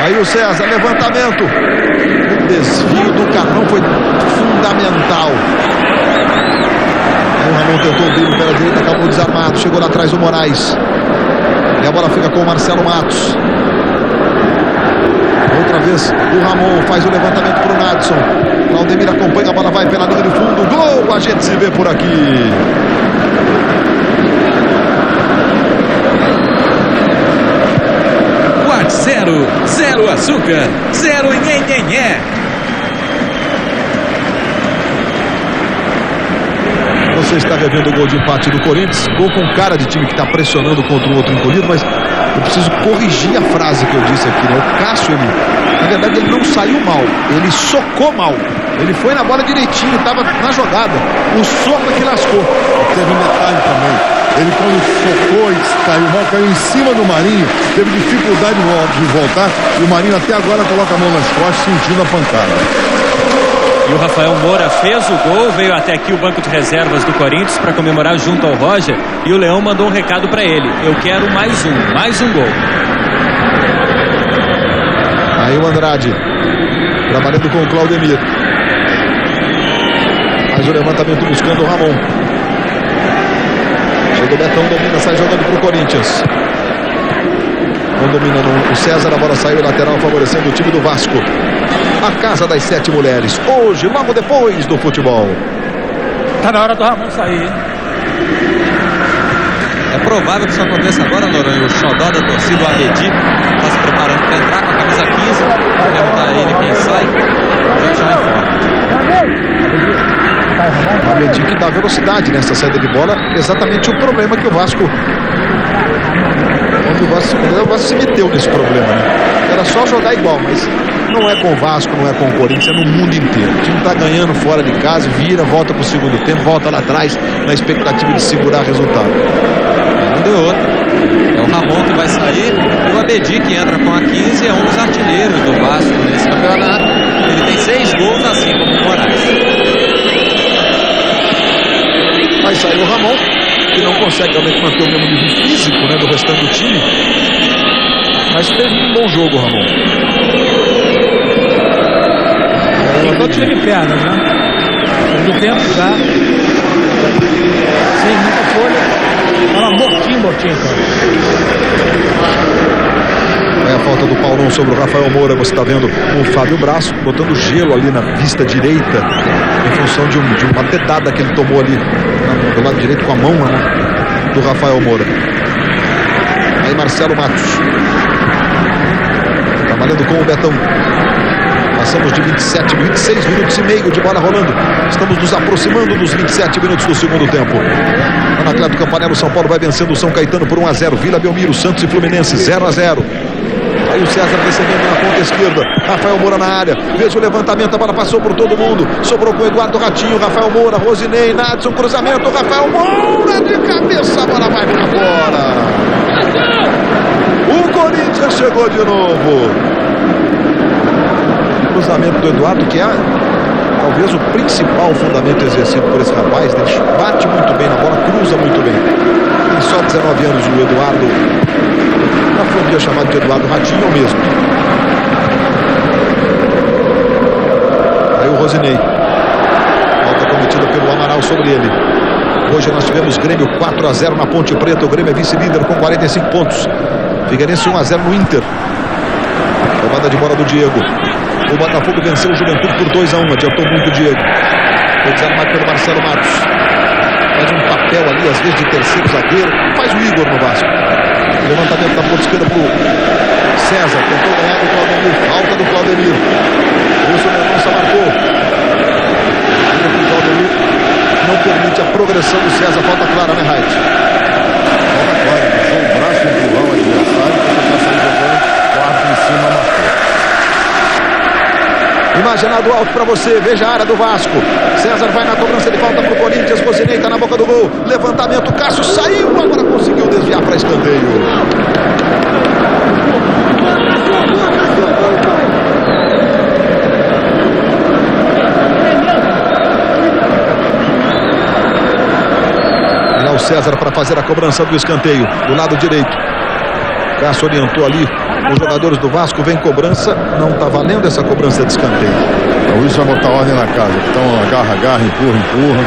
Aí o César, levantamento. O desvio do Carrão foi fundamental. Aí O Ramon tentou o drible pela direita, acabou desarmado. Chegou lá atrás o Moraes. E a bola fica com o Marcelo Matos. Outra vez o Ramon faz o levantamento para o Nadson. Claudemir acompanha, a bola vai pela linha de fundo. Gol! A gente se vê por aqui. Zero, zero açúcar, zero nhenhenhé. Você está revendo o gol de empate do Corinthians. Gol com cara de time que está pressionando contra um outro encolhido, mas eu preciso corrigir a frase que eu disse aqui, né? O Cássio, na verdade, ele não saiu mal, ele socou mal. Ele foi na bola direitinho, estava na jogada. O soco é que lascou. Teve um detalhe também. Ele, quando socou e caiu mal, caiu em cima do Marinho, teve dificuldade de voltar, e o Marinho até agora coloca a mão nas costas, sentindo a pancada. E o Rafael Moura fez o gol, veio até aqui o banco de reservas do Corinthians para comemorar junto ao Roger, e o Leão mandou um recado para ele: eu quero mais um gol. Aí o Andrade, trabalhando com o Claudemir. Faz o levantamento buscando o Ramon. Chega o Betão, domina, sai jogando pro Corinthians. Não domina o César, a bola saiu lateral, favorecendo o time do Vasco. A casa das 7 mulheres, hoje, logo depois do futebol. Tá na hora do Ramon sair, hein? É provável que isso aconteça agora, Noronha. O xodó da torcida, o Abedi, está se preparando para entrar com a camisa 15. Vou perguntar a ele quem sai. Já informa. A Abedi que dá velocidade nessa saída de bola, exatamente o problema que o Vasco... O Vasco se meteu nesse problema, né? Era só jogar igual, mas não é com o Vasco, não é com o Corinthians, é no mundo inteiro. O time está ganhando fora de casa, vira, volta para o segundo tempo, volta lá atrás, na expectativa de segurar resultado. Não deu outro. É o Ramon que vai sair e o Abedi, que entra com a 15, é um dos artilheiros do Vasco nesse campeonato. Ele tem 6 gols, assim como o Moraes. Vai sair o Ramon, que não consegue realmente manter o mesmo nível físico, né, do restante do time. Mas fez um bom jogo, Ramon. Enquanto teve pernas, né? Segundo tempo já. Sem muita folha. Tava mortinho, cara. É a falta do Paulão sobre o Rafael Moura. Você está vendo o Fábio Braço botando gelo ali na vista direita, em função de uma dedada que ele tomou ali do lado direito com a mão, né, do Rafael Moura. Aí Marcelo Matos trabalhando com o Betão. Passamos de 26 minutos e meio de bola rolando. Estamos nos aproximando dos 27 minutos do segundo tempo. Anacleto Campanella, São Paulo vai vencendo o São Caetano por 1-0. Vila Belmiro, Santos e Fluminense 0-0. Aí o César recebendo na ponta esquerda. Rafael Moura na área. Fez o levantamento, a bola passou por todo mundo. Sobrou com o Eduardo Ratinho, Rafael Moura, Rosinei, Nadson, cruzamento, Rafael Moura de cabeça, a bola vai pra fora. O Corinthians chegou de novo. Cruzamento do Eduardo, que é talvez o principal fundamento exercido por esse rapaz, né? Ele bate muito bem na bola, cruza muito bem. Tem só 19 anos o Eduardo. Já foi um dia chamado de Eduardo Ratinho mesmo. Aí o Rosinei. Falta cometida pelo Amaral sobre ele. Hoje nós tivemos Grêmio 4-0 na Ponte Preta. O Grêmio é vice-líder com 45 pontos. Figueirense 1-0 no Inter. Tomada de bola do Diego. O Botafogo venceu o Juventude por 2-1. Adiantou muito o Diego. Foi desarmado pelo Marcelo Matos. Faz um papel ali, às vezes, de terceiro zagueiro. Faz o Igor no Vasco. Levantamento da ponta esquerda pro César. Tentou ganhar do Claudemir. Falta do Claudemir. Wilson Mendonça marcou. O Claudemir não permite a progressão do César. Falta clara, né, Raid? Falta clara. Deixou o braço empurrar o adversário. Para sair jogando. Quarto em cima, marcou. Imagina do alto para você, veja a área do Vasco. César vai na cobrança de falta pro Corinthians. Rosinei tá na boca do gol. Levantamento, Cássio saiu, agora conseguiu desviar para escanteio. E lá o César para fazer a cobrança do escanteio do lado direito. Cássio orientou ali os jogadores do Vasco, vem cobrança, não está valendo essa cobrança de escanteio. O Wilson vai botar ordem na casa. Então agarra, empurra.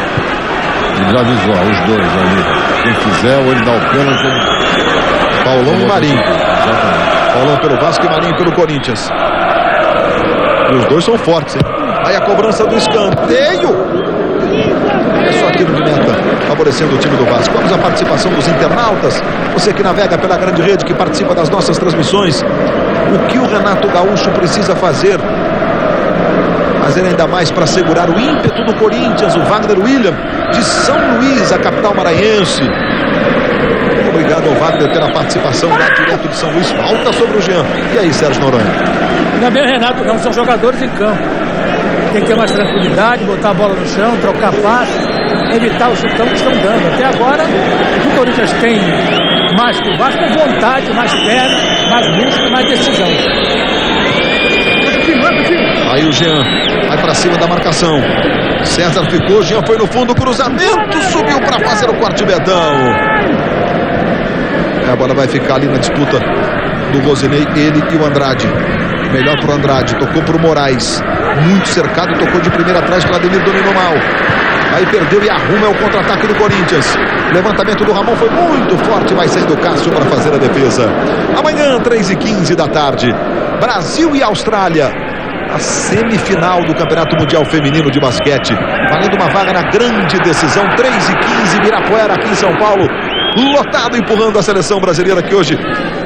Ele já avisou, os dois ali. Quem quiser, ou ele dá o pênalti. Paulão e Marinho. Exatamente. Paulão pelo Vasco e Marinho pelo Corinthians. E os dois são fortes, hein? Aí a cobrança do escanteio. É só tiro de meta, favorecendo o time do Vasco. Vamos à participação dos internautas. Você que navega pela grande rede, que participa das nossas transmissões. O que o Renato Gaúcho precisa fazer ainda mais para segurar o ímpeto do Corinthians, o Wagner William, de São Luís, a capital maranhense. Obrigado ao Wagner pela participação lá direto de São Luís. Falta sobre o Jean. E aí, Sérgio Noronha? Ainda bem o Renato, não são jogadores em campo. Tem que ter mais tranquilidade, botar a bola no chão, trocar passes, evitar o chutão que estão dando. Até agora, o Corinthians tem mais que o Vasco, vontade, mais perna, mais músculo, mais decisão. Aí o Jean vai pra cima da marcação. César ficou, Jean foi no fundo, cruzamento, subiu pra fazer o corte Betão. A bola vai ficar ali na disputa do Rosinei, ele e o Andrade. Melhor pro Andrade, tocou pro Moraes. Muito cercado, tocou de primeira atrás para Ademir, dominou mal. Aí perdeu e arruma o contra-ataque do Corinthians. Levantamento do Ramon foi muito forte, vai saindo o Cássio para fazer a defesa. Amanhã, 3h15 da tarde, Brasil e Austrália. A semifinal do Campeonato Mundial Feminino de Basquete. Valendo uma vaga na grande decisão, 3h15, Ibirapuera, aqui em São Paulo. Lotado, empurrando a seleção brasileira, que hoje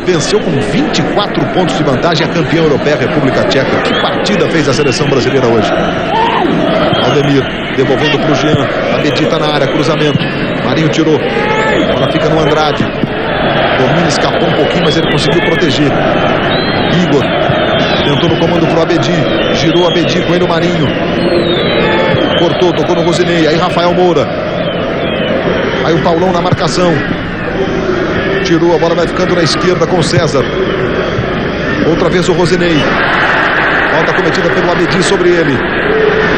venceu com 24 pontos de vantagem a campeã europeia, República Tcheca. Que partida fez a seleção brasileira hoje? Aldemir devolvendo para o Jean. A Medita na área, cruzamento. Marinho tirou. Ela fica no Andrade. Domina, escapou um pouquinho, mas ele conseguiu proteger. Igor tentou no comando para o Abedi. Girou o Abedi com ele o Marinho. Cortou, tocou no Rosinei. Aí Rafael Moura. Aí o Paulão na marcação. Tirou, a bola vai ficando na esquerda com o César. Outra vez o Rosinei. Falta cometida pelo Abedi sobre ele.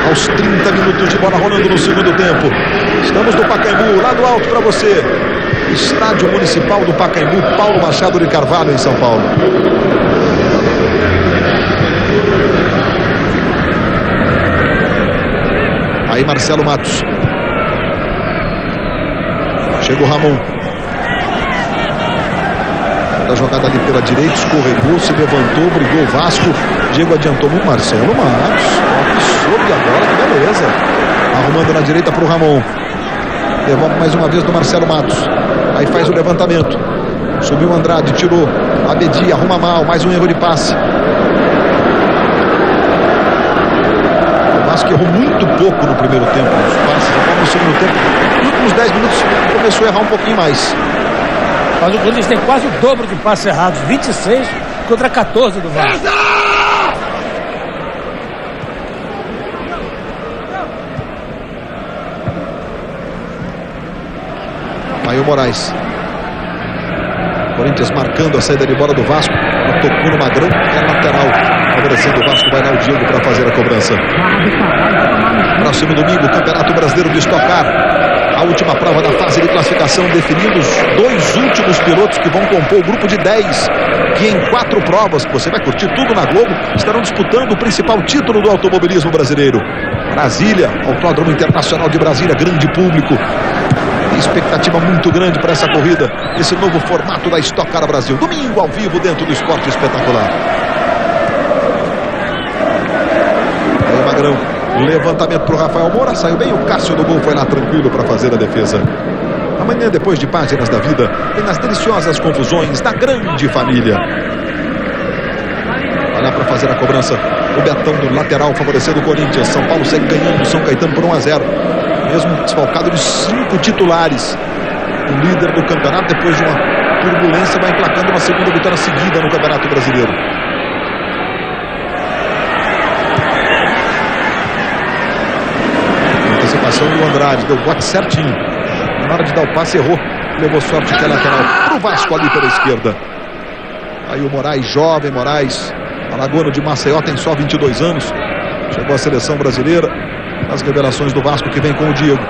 Aos 30 minutos de bola rolando no segundo tempo. Estamos no Pacaembu, lá do alto para você. Estádio Municipal do Pacaembu, Paulo Machado de Carvalho, em São Paulo. Aí Marcelo Matos. Chega o Ramon. Da jogada ali pela direita, escorregou, se levantou, brigou o Vasco. Diego adiantou muito. Marcelo Matos. Soube agora, que beleza. Arrumando na direita para o Ramon. Devolve mais uma vez do Marcelo Matos. Aí faz o levantamento. Subiu o Andrade, tirou. Abedi arruma mal, mais um erro de passe. O Vasco errou muito pouco no primeiro tempo. Os passes, agora no segundo tempo. Nos últimos 10 minutos começou a errar um pouquinho mais. Mas o Corinthians tem quase o dobro de passes errados, 26 contra 14 do Vasco. Aí o Moraes. Corinthians marcando a saída de bola do Vasco. Tocou no Magrão, é lateral. Favorecendo o Vasco, vai lá o Diego para fazer a cobrança. Próximo domingo, Campeonato Brasileiro de Stock Car. A última prova da fase de classificação, definindo os dois últimos pilotos que vão compor o grupo de 10, que em 4 provas, que você vai curtir tudo na Globo, estarão disputando o principal título do automobilismo brasileiro. Brasília, Autódromo Internacional de Brasília, grande público. Expectativa muito grande para essa corrida, esse novo formato da Stock Car Brasil. Domingo ao vivo dentro do Esporte Espetacular. Aí o Magrão. Levantamento para o Rafael Moura, saiu bem, o Cássio do gol foi lá tranquilo para fazer a defesa. Amanhã, depois de Páginas da Vida, tem as deliciosas confusões da grande família. Vai lá para fazer a cobrança o Betão do lateral, favorecendo o Corinthians. São Paulo segue ganhando o São Caetano por 1-0, mesmo desfalcado de 5 titulares. O líder do campeonato, depois de uma turbulência, vai emplacando uma segunda vitória seguida no Campeonato Brasileiro. Antecipação do Andrade, deu bote certinho. Na hora de dar o passe, errou. Levou sorte que é lateral pro Vasco ali pela esquerda. Aí o Moraes, jovem Moraes, alagoano de Maceió, tem só 22 anos. Chegou à seleção brasileira. As revelações do Vasco que vem com o Diego.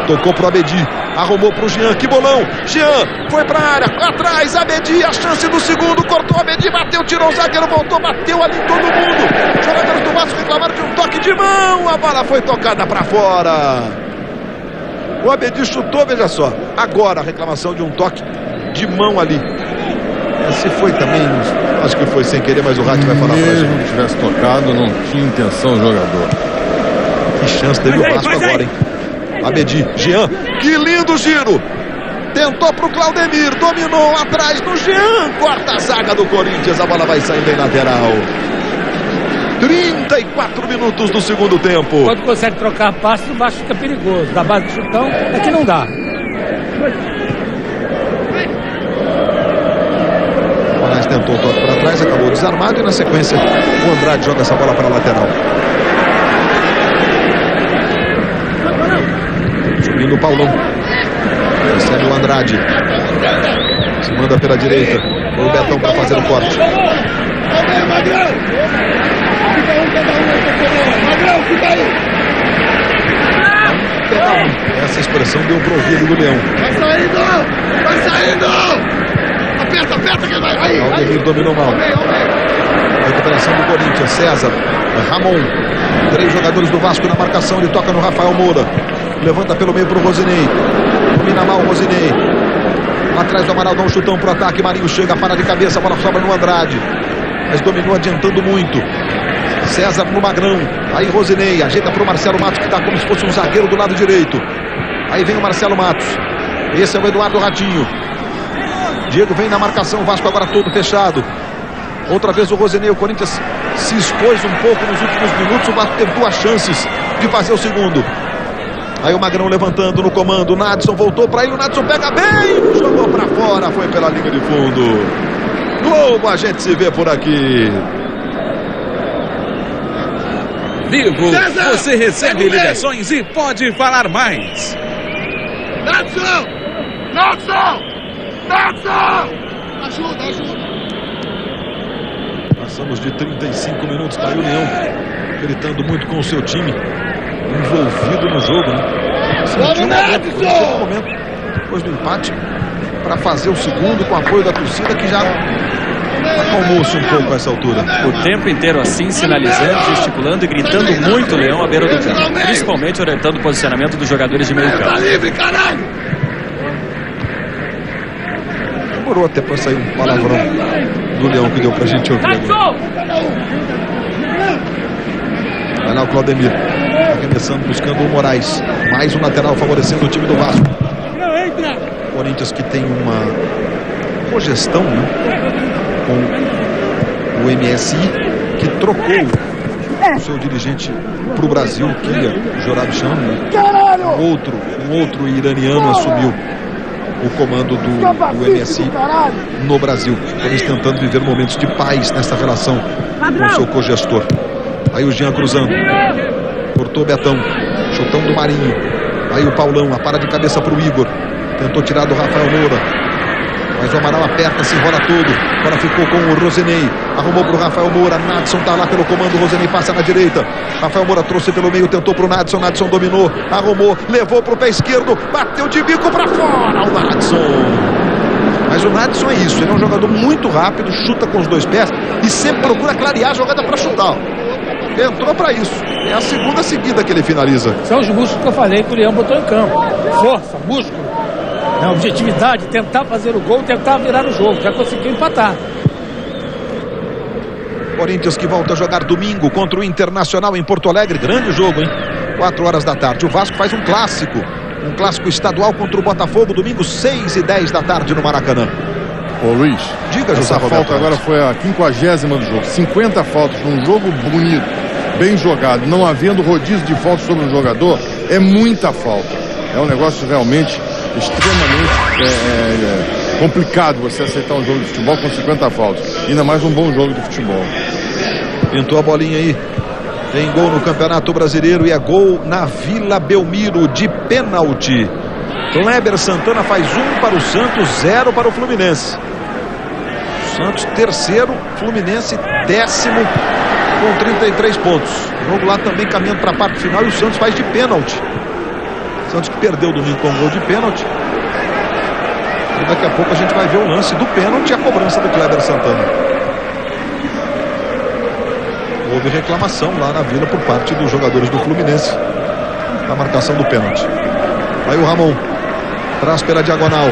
Tocou pro Abedi, arrumou pro Jean, que bolão. Jean foi pra área, atrás, Abedi, a chance do segundo, cortou Abedi, bateu, tirou o zagueiro, voltou, bateu ali todo mundo. Jogadores do Vasco reclamaram de um toque de mão, a bola foi tocada pra fora. O Abedi chutou, veja só. Agora a reclamação de um toque de mão ali. Se foi também, acho que foi sem querer, mas o Ratti vai falar pra gente. Mesmo que tivesse tocado, não tinha intenção o jogador. Que chance teve o Vasco agora, hein? Abedi, Jean, que lindo giro! Tentou pro Claudemir, dominou atrás do Jean, corta a zaga do Corinthians, a bola vai saindo em lateral. 34 minutos do segundo tempo. Quando consegue trocar passes, o Vasco fica perigoso. Da base do chutão, é que não dá. O Moraes tentou o toque para trás, acabou desarmado e na sequência o Andrade joga essa bola para a lateral. Subindo o Paulão. Recebe o Andrade. Se manda pela direita. Foi o Betão para fazer o corte. Essa expressão deu pro ouvido do Leão. Vai saindo! Vai saindo! Aperta, aperta que vai! Aí! Aldemir dominou mal. Recuperação do Corinthians. César, Ramon. 3 jogadores do Vasco na marcação. Ele toca no Rafael Moura. Levanta pelo meio pro Rosinei. Domina mal o Rosinei. Lá atrás do Amaral dá um chutão pro ataque. Marinho chega, para de cabeça. A bola sobra no Andrade. Mas dominou adiantando muito. César no Magrão. Aí Rosinei ajeita pro Marcelo Matos, que tá como se fosse um zagueiro do lado direito. Aí vem o Marcelo Matos. Esse é o Eduardo Ratinho. Diego vem na marcação. O Vasco agora todo fechado. Outra vez o Rosinei. O Corinthians se expôs um pouco nos últimos minutos. O Vasco teve 2 chances de fazer o segundo. Aí o Magrão levantando no comando. O Nadson voltou para ele. O Nadson pega bem. Jogou para fora. Foi pela linha de fundo. Globo, a gente se vê por aqui. Vivo, você recebe ligações e pode falar mais. Nadson! Nadson! Nadson! Ajuda, ajuda! Passamos de 35 minutos. Tá aí o Leão gritando muito com o seu time, envolvido no jogo, né? Sentiu um momento depois do empate para fazer o segundo com o apoio da torcida, que já acalmou-se um pouco a essa altura. O tempo inteiro assim, sinalizando, gesticulando e gritando muito o Leão à beira do campo. Principalmente orientando o posicionamento dos jogadores de meio campo. Tá livre, caralho! Demorou até para sair um palavrão do Leão que deu pra gente ouvir agora. Vai lá o Claudemir, arremessando, buscando o Moraes. Mais um lateral favorecendo o time do Vasco. Corinthians que tem uma cogestão, né, com o MSI, que trocou o seu dirigente para o Brasil, Kia Joravchan, né? Um outro iraniano assumiu o comando do MSI no Brasil. Eles tentando viver momentos de paz nessa relação com o seu cogestor. Aí o Jean cruzando. Cortou o Betão. Chutão do Marinho. Aí o Paulão, a para de cabeça para o Igor. Tentou tirar do Rafael Moura. Mas o Amaral aperta, se enrola todo. Agora ficou com o Rosinei. Arrumou pro Rafael Moura. Nadson tá lá pelo comando. O Rosinei passa na direita. Rafael Moura trouxe pelo meio. Tentou pro Nadson. Nadson dominou. Arrumou. Levou pro pé esquerdo. Bateu de bico pra fora. O Nadson. Mas o Nadson é isso. Ele é um jogador muito rápido. Chuta com os 2 pés. E sempre procura clarear a jogada pra chutar. Entrou pra isso. É a segunda seguida que ele finaliza. São os músculos que eu falei que o Leão botou em campo. Força, músculo. Objetividade, tentar fazer o gol, tentar virar o jogo. Já conseguiu empatar. Corinthians que volta a jogar domingo contra o Internacional em Porto Alegre. Grande jogo, hein? 4 horas da tarde. O Vasco faz um clássico estadual contra o Botafogo, domingo 6h10 da tarde no Maracanã. Ô Luiz, diga, José essa Roberto. Falta agora foi a 50ª do jogo. 50 faltas num jogo bonito, bem jogado, não havendo rodízio de faltas sobre um jogador, é muita falta. É um negócio realmente extremamente complicado você aceitar um jogo de futebol com 50 faltas. Ainda mais um bom jogo de futebol. Pintou a bolinha aí. Tem gol no Campeonato Brasileiro e é gol na Vila Belmiro de pênalti. Kleber Santana faz 1 para o Santos, 0 para o Fluminense. Santos terceiro, Fluminense 10º com 33 pontos. O jogo lá também caminhando para a parte final e o Santos faz de pênalti. Santos que perdeu domingo com gol de pênalti. E daqui a pouco a gente vai ver o lance do pênalti e a cobrança do Kleber Santana. Houve reclamação lá na Vila por parte dos jogadores do Fluminense na marcação do pênalti. Aí o Ramon traz pela diagonal.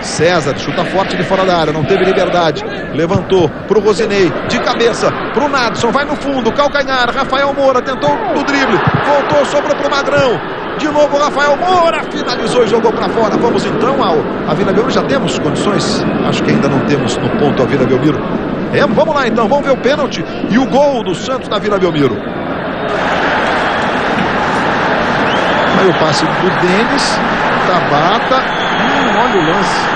César chuta forte de fora da área, não teve liberdade, levantou pro Rosinei, de cabeça pro Nadson, vai no fundo, calcanhar, Rafael Moura tentou o drible, voltou, sobrou pro Magrão, de novo Rafael Moura, finalizou e jogou pra fora. Vamos então a Vila Belmiro. Já temos condições? Acho que ainda não temos no ponto a Vila Belmiro. Vamos lá então, vamos ver o pênalti e o gol do Santos na Vila Belmiro. Aí o passe do Denis, Tabata, olha o lance.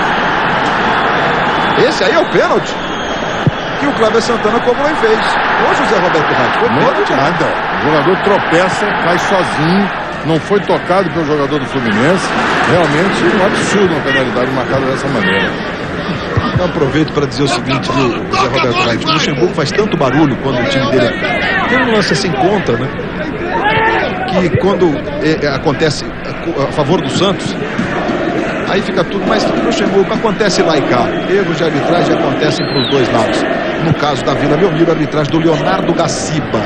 Esse aí é o pênalti que o Cléber Santana cobrou e fez. Ô José Roberto Ramos, foi pênalti nada. O jogador tropeça, cai sozinho, não foi tocado pelo jogador do Fluminense. Realmente um absurdo uma penalidade marcada dessa maneira. Eu aproveito para dizer o seguinte, viu, José Roberto Ramos, o Luxemburgo faz tanto barulho quando o time dele tem um lance assim contra, né? Que quando acontece a favor do Santos, aí fica tudo mais do que no Luxemburgo. Acontece lá e cá. Erros de arbitragem acontecem para os dois lados. No caso da Vila Belmiro, a arbitragem do Leonardo Gaciba.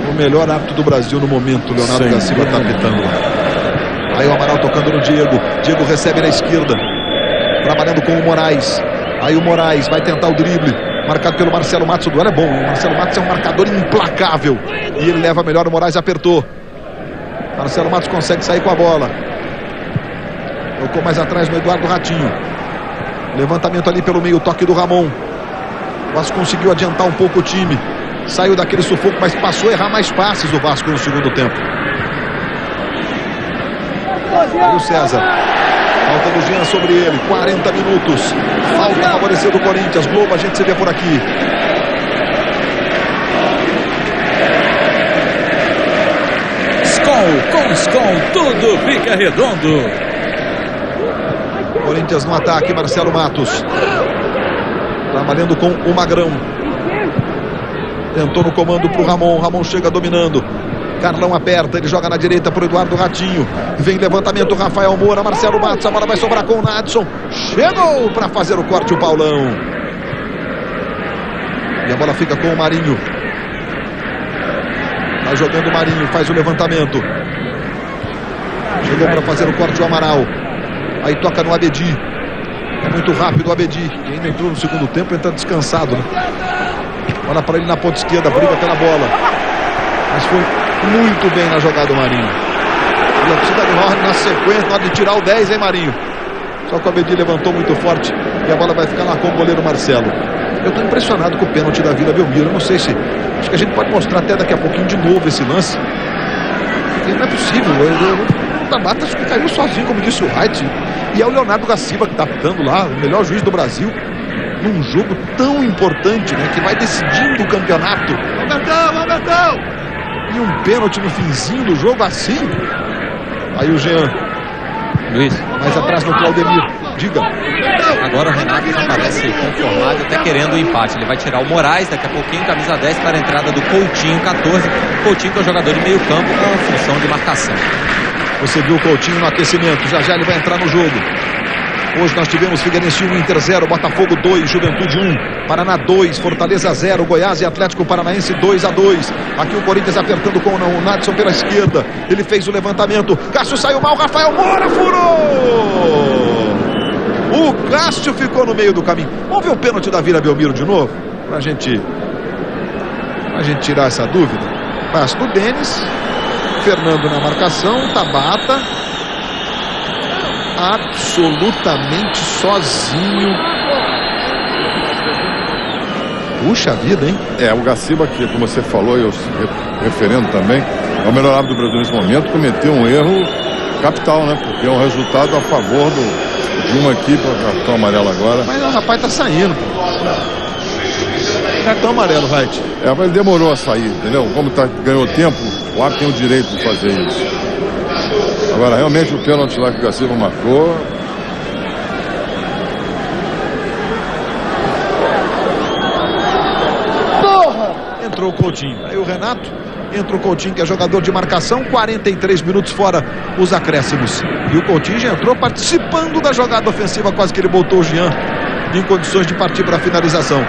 O melhor árbitro do Brasil no momento. O Leonardo Gaciba está apitando lá. Aí o Amaral tocando no Diego. Diego recebe na esquerda. Trabalhando com o Moraes. Aí o Moraes vai tentar o drible. Marcado pelo Marcelo Matos. O duelo é bom. O Marcelo Matos é um marcador implacável. E ele leva melhor. O Moraes apertou. Marcelo Matos consegue sair com a bola. Tocou mais atrás no Eduardo Ratinho. Levantamento ali pelo meio, toque do Ramon. O Vasco conseguiu adiantar um pouco o time. Saiu daquele sufoco, mas passou a errar mais passes o Vasco no segundo tempo. Aí o César. Falta do Jean sobre ele. 40 minutos. Falta favorecer do Corinthians. Globo, a gente se vê por aqui. Skol, com Skol, tudo fica redondo. Corinthians no ataque, Marcelo Matos. Trabalhando com o Magrão. Tentou no comando pro Ramon. Ramon chega dominando. Carlão aperta, ele joga na direita pro Eduardo Ratinho. Vem levantamento, Rafael Moura, Marcelo Matos. A bola vai sobrar com o Nadson. Chegou para fazer o corte o Paulão. E a bola fica com o Marinho. Vai jogando o Marinho, faz o levantamento. Chegou para fazer o corte o Amaral. Aí toca no Abedi. É muito rápido o Abedi. E ainda entrou no segundo tempo, entra descansado, né? Olha para ele na ponta esquerda, briga pela bola. Mas foi muito bem na jogada o Marinho. E a torcida do Norte na sequência, na hora de tirar o 10, hein, Marinho? Só que o Abedi levantou muito forte. E a bola vai ficar lá com o goleiro Marcelo. Eu estou impressionado com o pênalti da Vila Belmiro. Eu não sei se... Acho que a gente pode mostrar até daqui a pouquinho de novo esse lance. Porque não é possível. O Tabata acho que caiu sozinho, como disse o Wright. E é o Leonardo Gaciba que está apitando lá, o melhor juiz do Brasil, num jogo tão importante, né? Que vai decidindo o campeonato. Albertão! E um pênalti no finzinho do jogo assim. Aí o Jean. Luiz. Mais atrás no Claudemir. Diga. Agora o Renato já parece conformado, até querendo o empate. Ele vai tirar o Moraes daqui a pouquinho, camisa 10, para a entrada do Coutinho, 14. Coutinho que é o jogador de meio campo com função de marcação. Você viu o Coutinho no aquecimento, já ele vai entrar no jogo. Hoje nós tivemos Figueirense 1, Inter 0, Botafogo 2, Juventude 1, Paraná 2, Fortaleza 0, Goiás e Atlético Paranaense 2-2. Aqui o Corinthians apertando com o Nadson pela esquerda. Ele fez o levantamento. Cássio saiu mal, Rafael Moura furou! O Cássio ficou no meio do caminho. Vamos ver o pênalti da Vila Belmiro de novo? Pra gente tirar essa dúvida. Passe do Denis. Fernando na marcação, Tabata absolutamente sozinho. Puxa vida, hein? O Gaciba, que como você falou, eu referendo também, é o melhor árbitro do Brasil nesse momento, cometeu um erro capital, né? Porque é um resultado a favor de uma equipe, o cartão amarelo agora. Mas o rapaz tá saindo, pô. Cartão amarelo, Wright. Mas ele demorou a sair, entendeu? Como ganhou tempo, o árbitro tem o direito de fazer isso. Agora, realmente, o pênalti lá que o Gaciba marcou... Entrou o Coutinho. Aí o Renato, entra o Coutinho, que é jogador de marcação, 43 minutos fora os acréscimos. E o Coutinho já entrou participando da jogada ofensiva, quase que ele botou o Jean em condições de partir para a finalização.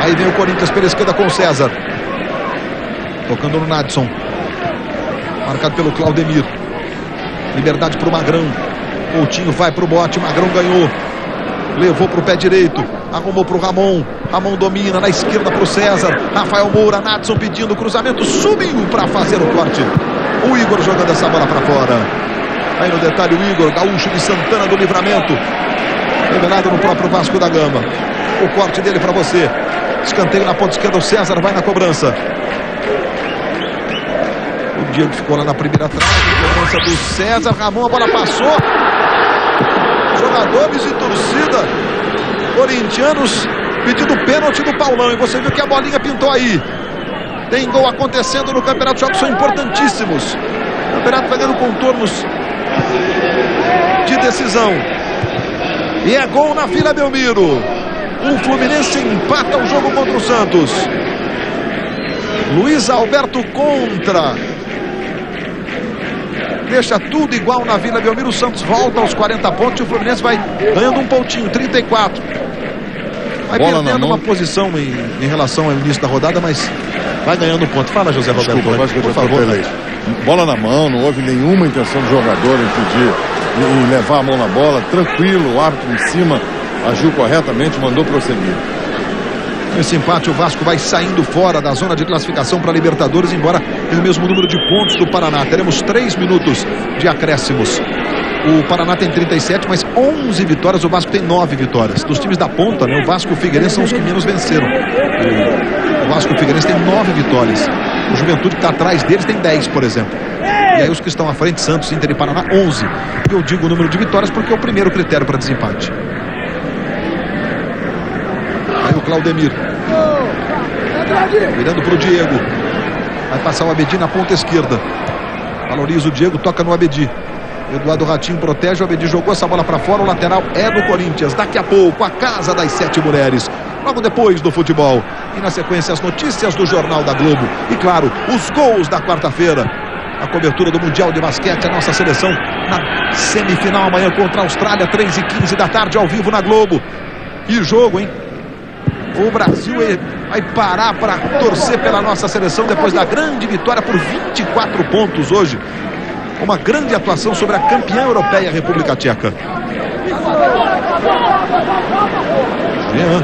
Aí vem o Corinthians pela esquerda com o César. Tocando no Nadson. Marcado pelo Claudemir. Liberdade para o Magrão. Coutinho vai para o bote, Magrão ganhou. Levou para o pé direito, arrumou para o Ramon. Ramon domina na esquerda para o César. Rafael Moura, Natson pedindo cruzamento, subiu para fazer o corte. O Igor jogando essa bola para fora. Aí no detalhe o Igor, gaúcho de Santana do Livramento. Revelado no próprio Vasco da Gama. O corte dele para você. Escanteio na ponta esquerda, o César vai na cobrança. O Diego ficou lá na primeira trave. Cobrança do César, Ramon, a bola passou. Jogadores e torcida corintianos pedindo pênalti do Paulão. E você viu que a bolinha pintou aí. Tem gol acontecendo no campeonato. Jogos são importantíssimos. O campeonato vai ganhando contornos de decisão. E é gol na Vila Belmiro. O Fluminense empata o jogo contra o Santos. Luiz Alberto contra. Deixa tudo igual na Vila Belmiro. O Santos volta aos 40 pontos e o Fluminense vai ganhando um pontinho, 34. Vai bola perdendo uma posição em relação ao início da rodada, mas vai ganhando um ponto. Fala, José Roberto. Desculpa, por favor. Bola na mão, não houve nenhuma intenção do jogador em pedir e levar a mão na bola. Tranquilo, o árbitro em cima agiu corretamente, mandou prosseguir. Nesse empate o Vasco vai saindo fora da zona de classificação para a Libertadores, embora tenha o mesmo número de pontos do Paraná. Teremos 3 minutos de acréscimos. O Paraná tem 37, mas 11 vitórias, o Vasco tem 9 vitórias. Dos times da ponta, né, o Vasco e o Figueirense são os que menos venceram. O Vasco e o Figueirense tem 9 vitórias. O Juventude que está atrás deles tem 10, por exemplo. E aí os que estão à frente, Santos, Inter e Paraná, 11. Eu digo o número de vitórias porque é o primeiro critério para desempate. Aí o Claudemir virando para o Diego. Vai passar o Abedi na ponta esquerda. Valoriza o Diego, toca no Abedi. Eduardo Ratinho protege, o Abedi jogou essa bola para fora. O lateral é do Corinthians. Daqui a pouco a Casa das 7 Mulheres, logo depois do futebol. E na sequência as notícias do Jornal da Globo. E claro, os gols da quarta-feira. A cobertura do Mundial de Basquete, a nossa seleção na semifinal amanhã contra a Austrália, 3h15 da tarde, ao vivo na Globo. E jogo, hein? O Brasil vai parar para torcer pela nossa seleção depois da grande vitória por 24 pontos hoje. Uma grande atuação sobre a campeã europeia, República Tcheca. Jean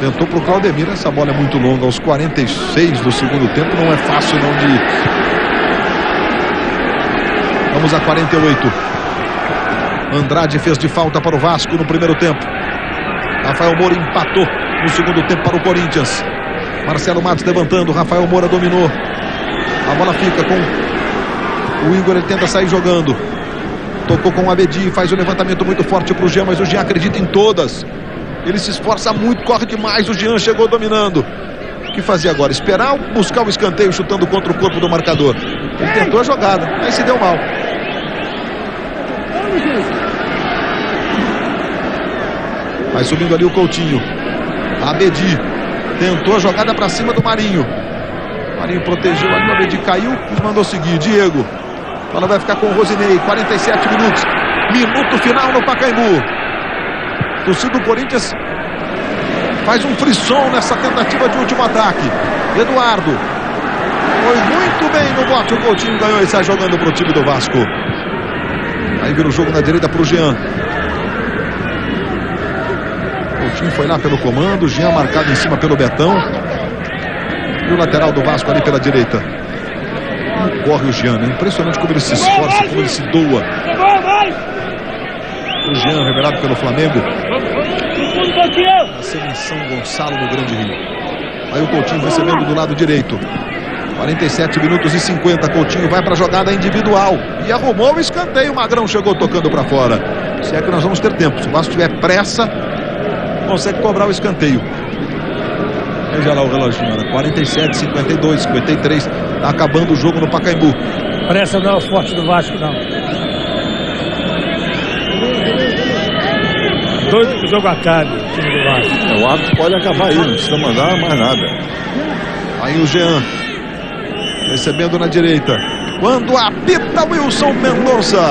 tentou para o Claudemir. Essa bola é muito longa. Aos 46 do segundo tempo não é fácil não de... Vamos a 48. Andrade fez de falta para o Vasco no primeiro tempo. Rafael Moura empatou no segundo tempo para o Corinthians. Marcelo Matos levantando, Rafael Moura dominou. A bola fica com o Igor, ele tenta sair jogando. Tocou com o Abedi, faz um levantamento muito forte para o Jean, mas o Jean acredita em todas. Ele se esforça muito, corre demais, o Jean chegou dominando. O que fazia agora? Esperar, buscar o escanteio chutando contra o corpo do marcador. Ele tentou a jogada, mas se deu mal. Vai subindo ali o Coutinho. Abedi tentou a jogada para cima do Marinho. Marinho protegeu ali, o Abedi caiu e mandou seguir. Diego. A bola vai ficar com o Rosinei. 47 minutos. Minuto final no Pacaembu. Torcida do Corinthians faz um frisson nessa tentativa de último ataque. Eduardo foi muito bem no bote. O Coutinho ganhou e sai jogando para o time do Vasco. Aí vira o jogo na direita para o Jean. Coutinho foi lá pelo comando. Jean marcado em cima pelo Betão. E o lateral do Vasco ali pela direita. Corre o Jean, né? Impressionante como ele se esforça, como ele se doa. O Jean, revelado pelo Flamengo. Nasceu em São Gonçalo, no Grande Rio. Aí o Coutinho recebendo do lado direito. 47 minutos e 50. Coutinho vai para a jogada individual. E arrumou o escanteio. O Magrão chegou tocando para fora. Se é que nós vamos ter tempo. Se o Vasco tiver pressa, consegue cobrar o escanteio. Veja lá o reloginho, né? 47, 52, 53. Tá acabando o jogo no Pacaembu. Pressa não é o forte do Vasco, não. Doido que o jogo acabe, o time do Vasco. O árbitro pode acabar aí, não precisa mandar mais nada. Aí o Jean recebendo na direita. Quando apita Wilson Mendonça.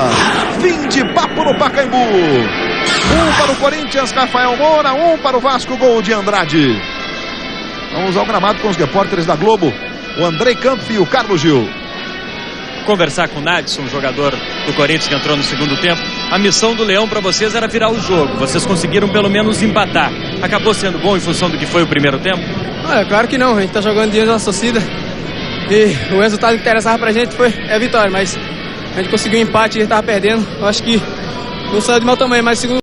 Fim de papo no Pacaembu. 1 para o Corinthians, Rafael Moura. 1 para o Vasco, gol de Andrade. Vamos ao gramado com os repórteres da Globo, o Andrei Camp e o Carlos Gil. conversar com o Nadson, jogador do Corinthians que entrou no segundo tempo. A missão do Leão para vocês era virar o jogo. Vocês conseguiram pelo menos empatar. Acabou sendo bom em função do que foi o primeiro tempo? Olha, claro que não. A gente tá jogando diante da nossa torcida. E o resultado que interessava pra gente é a vitória. Mas a gente conseguiu um empate e a gente tava perdendo. Eu acho que não saiu de mau tamanho, mas segundo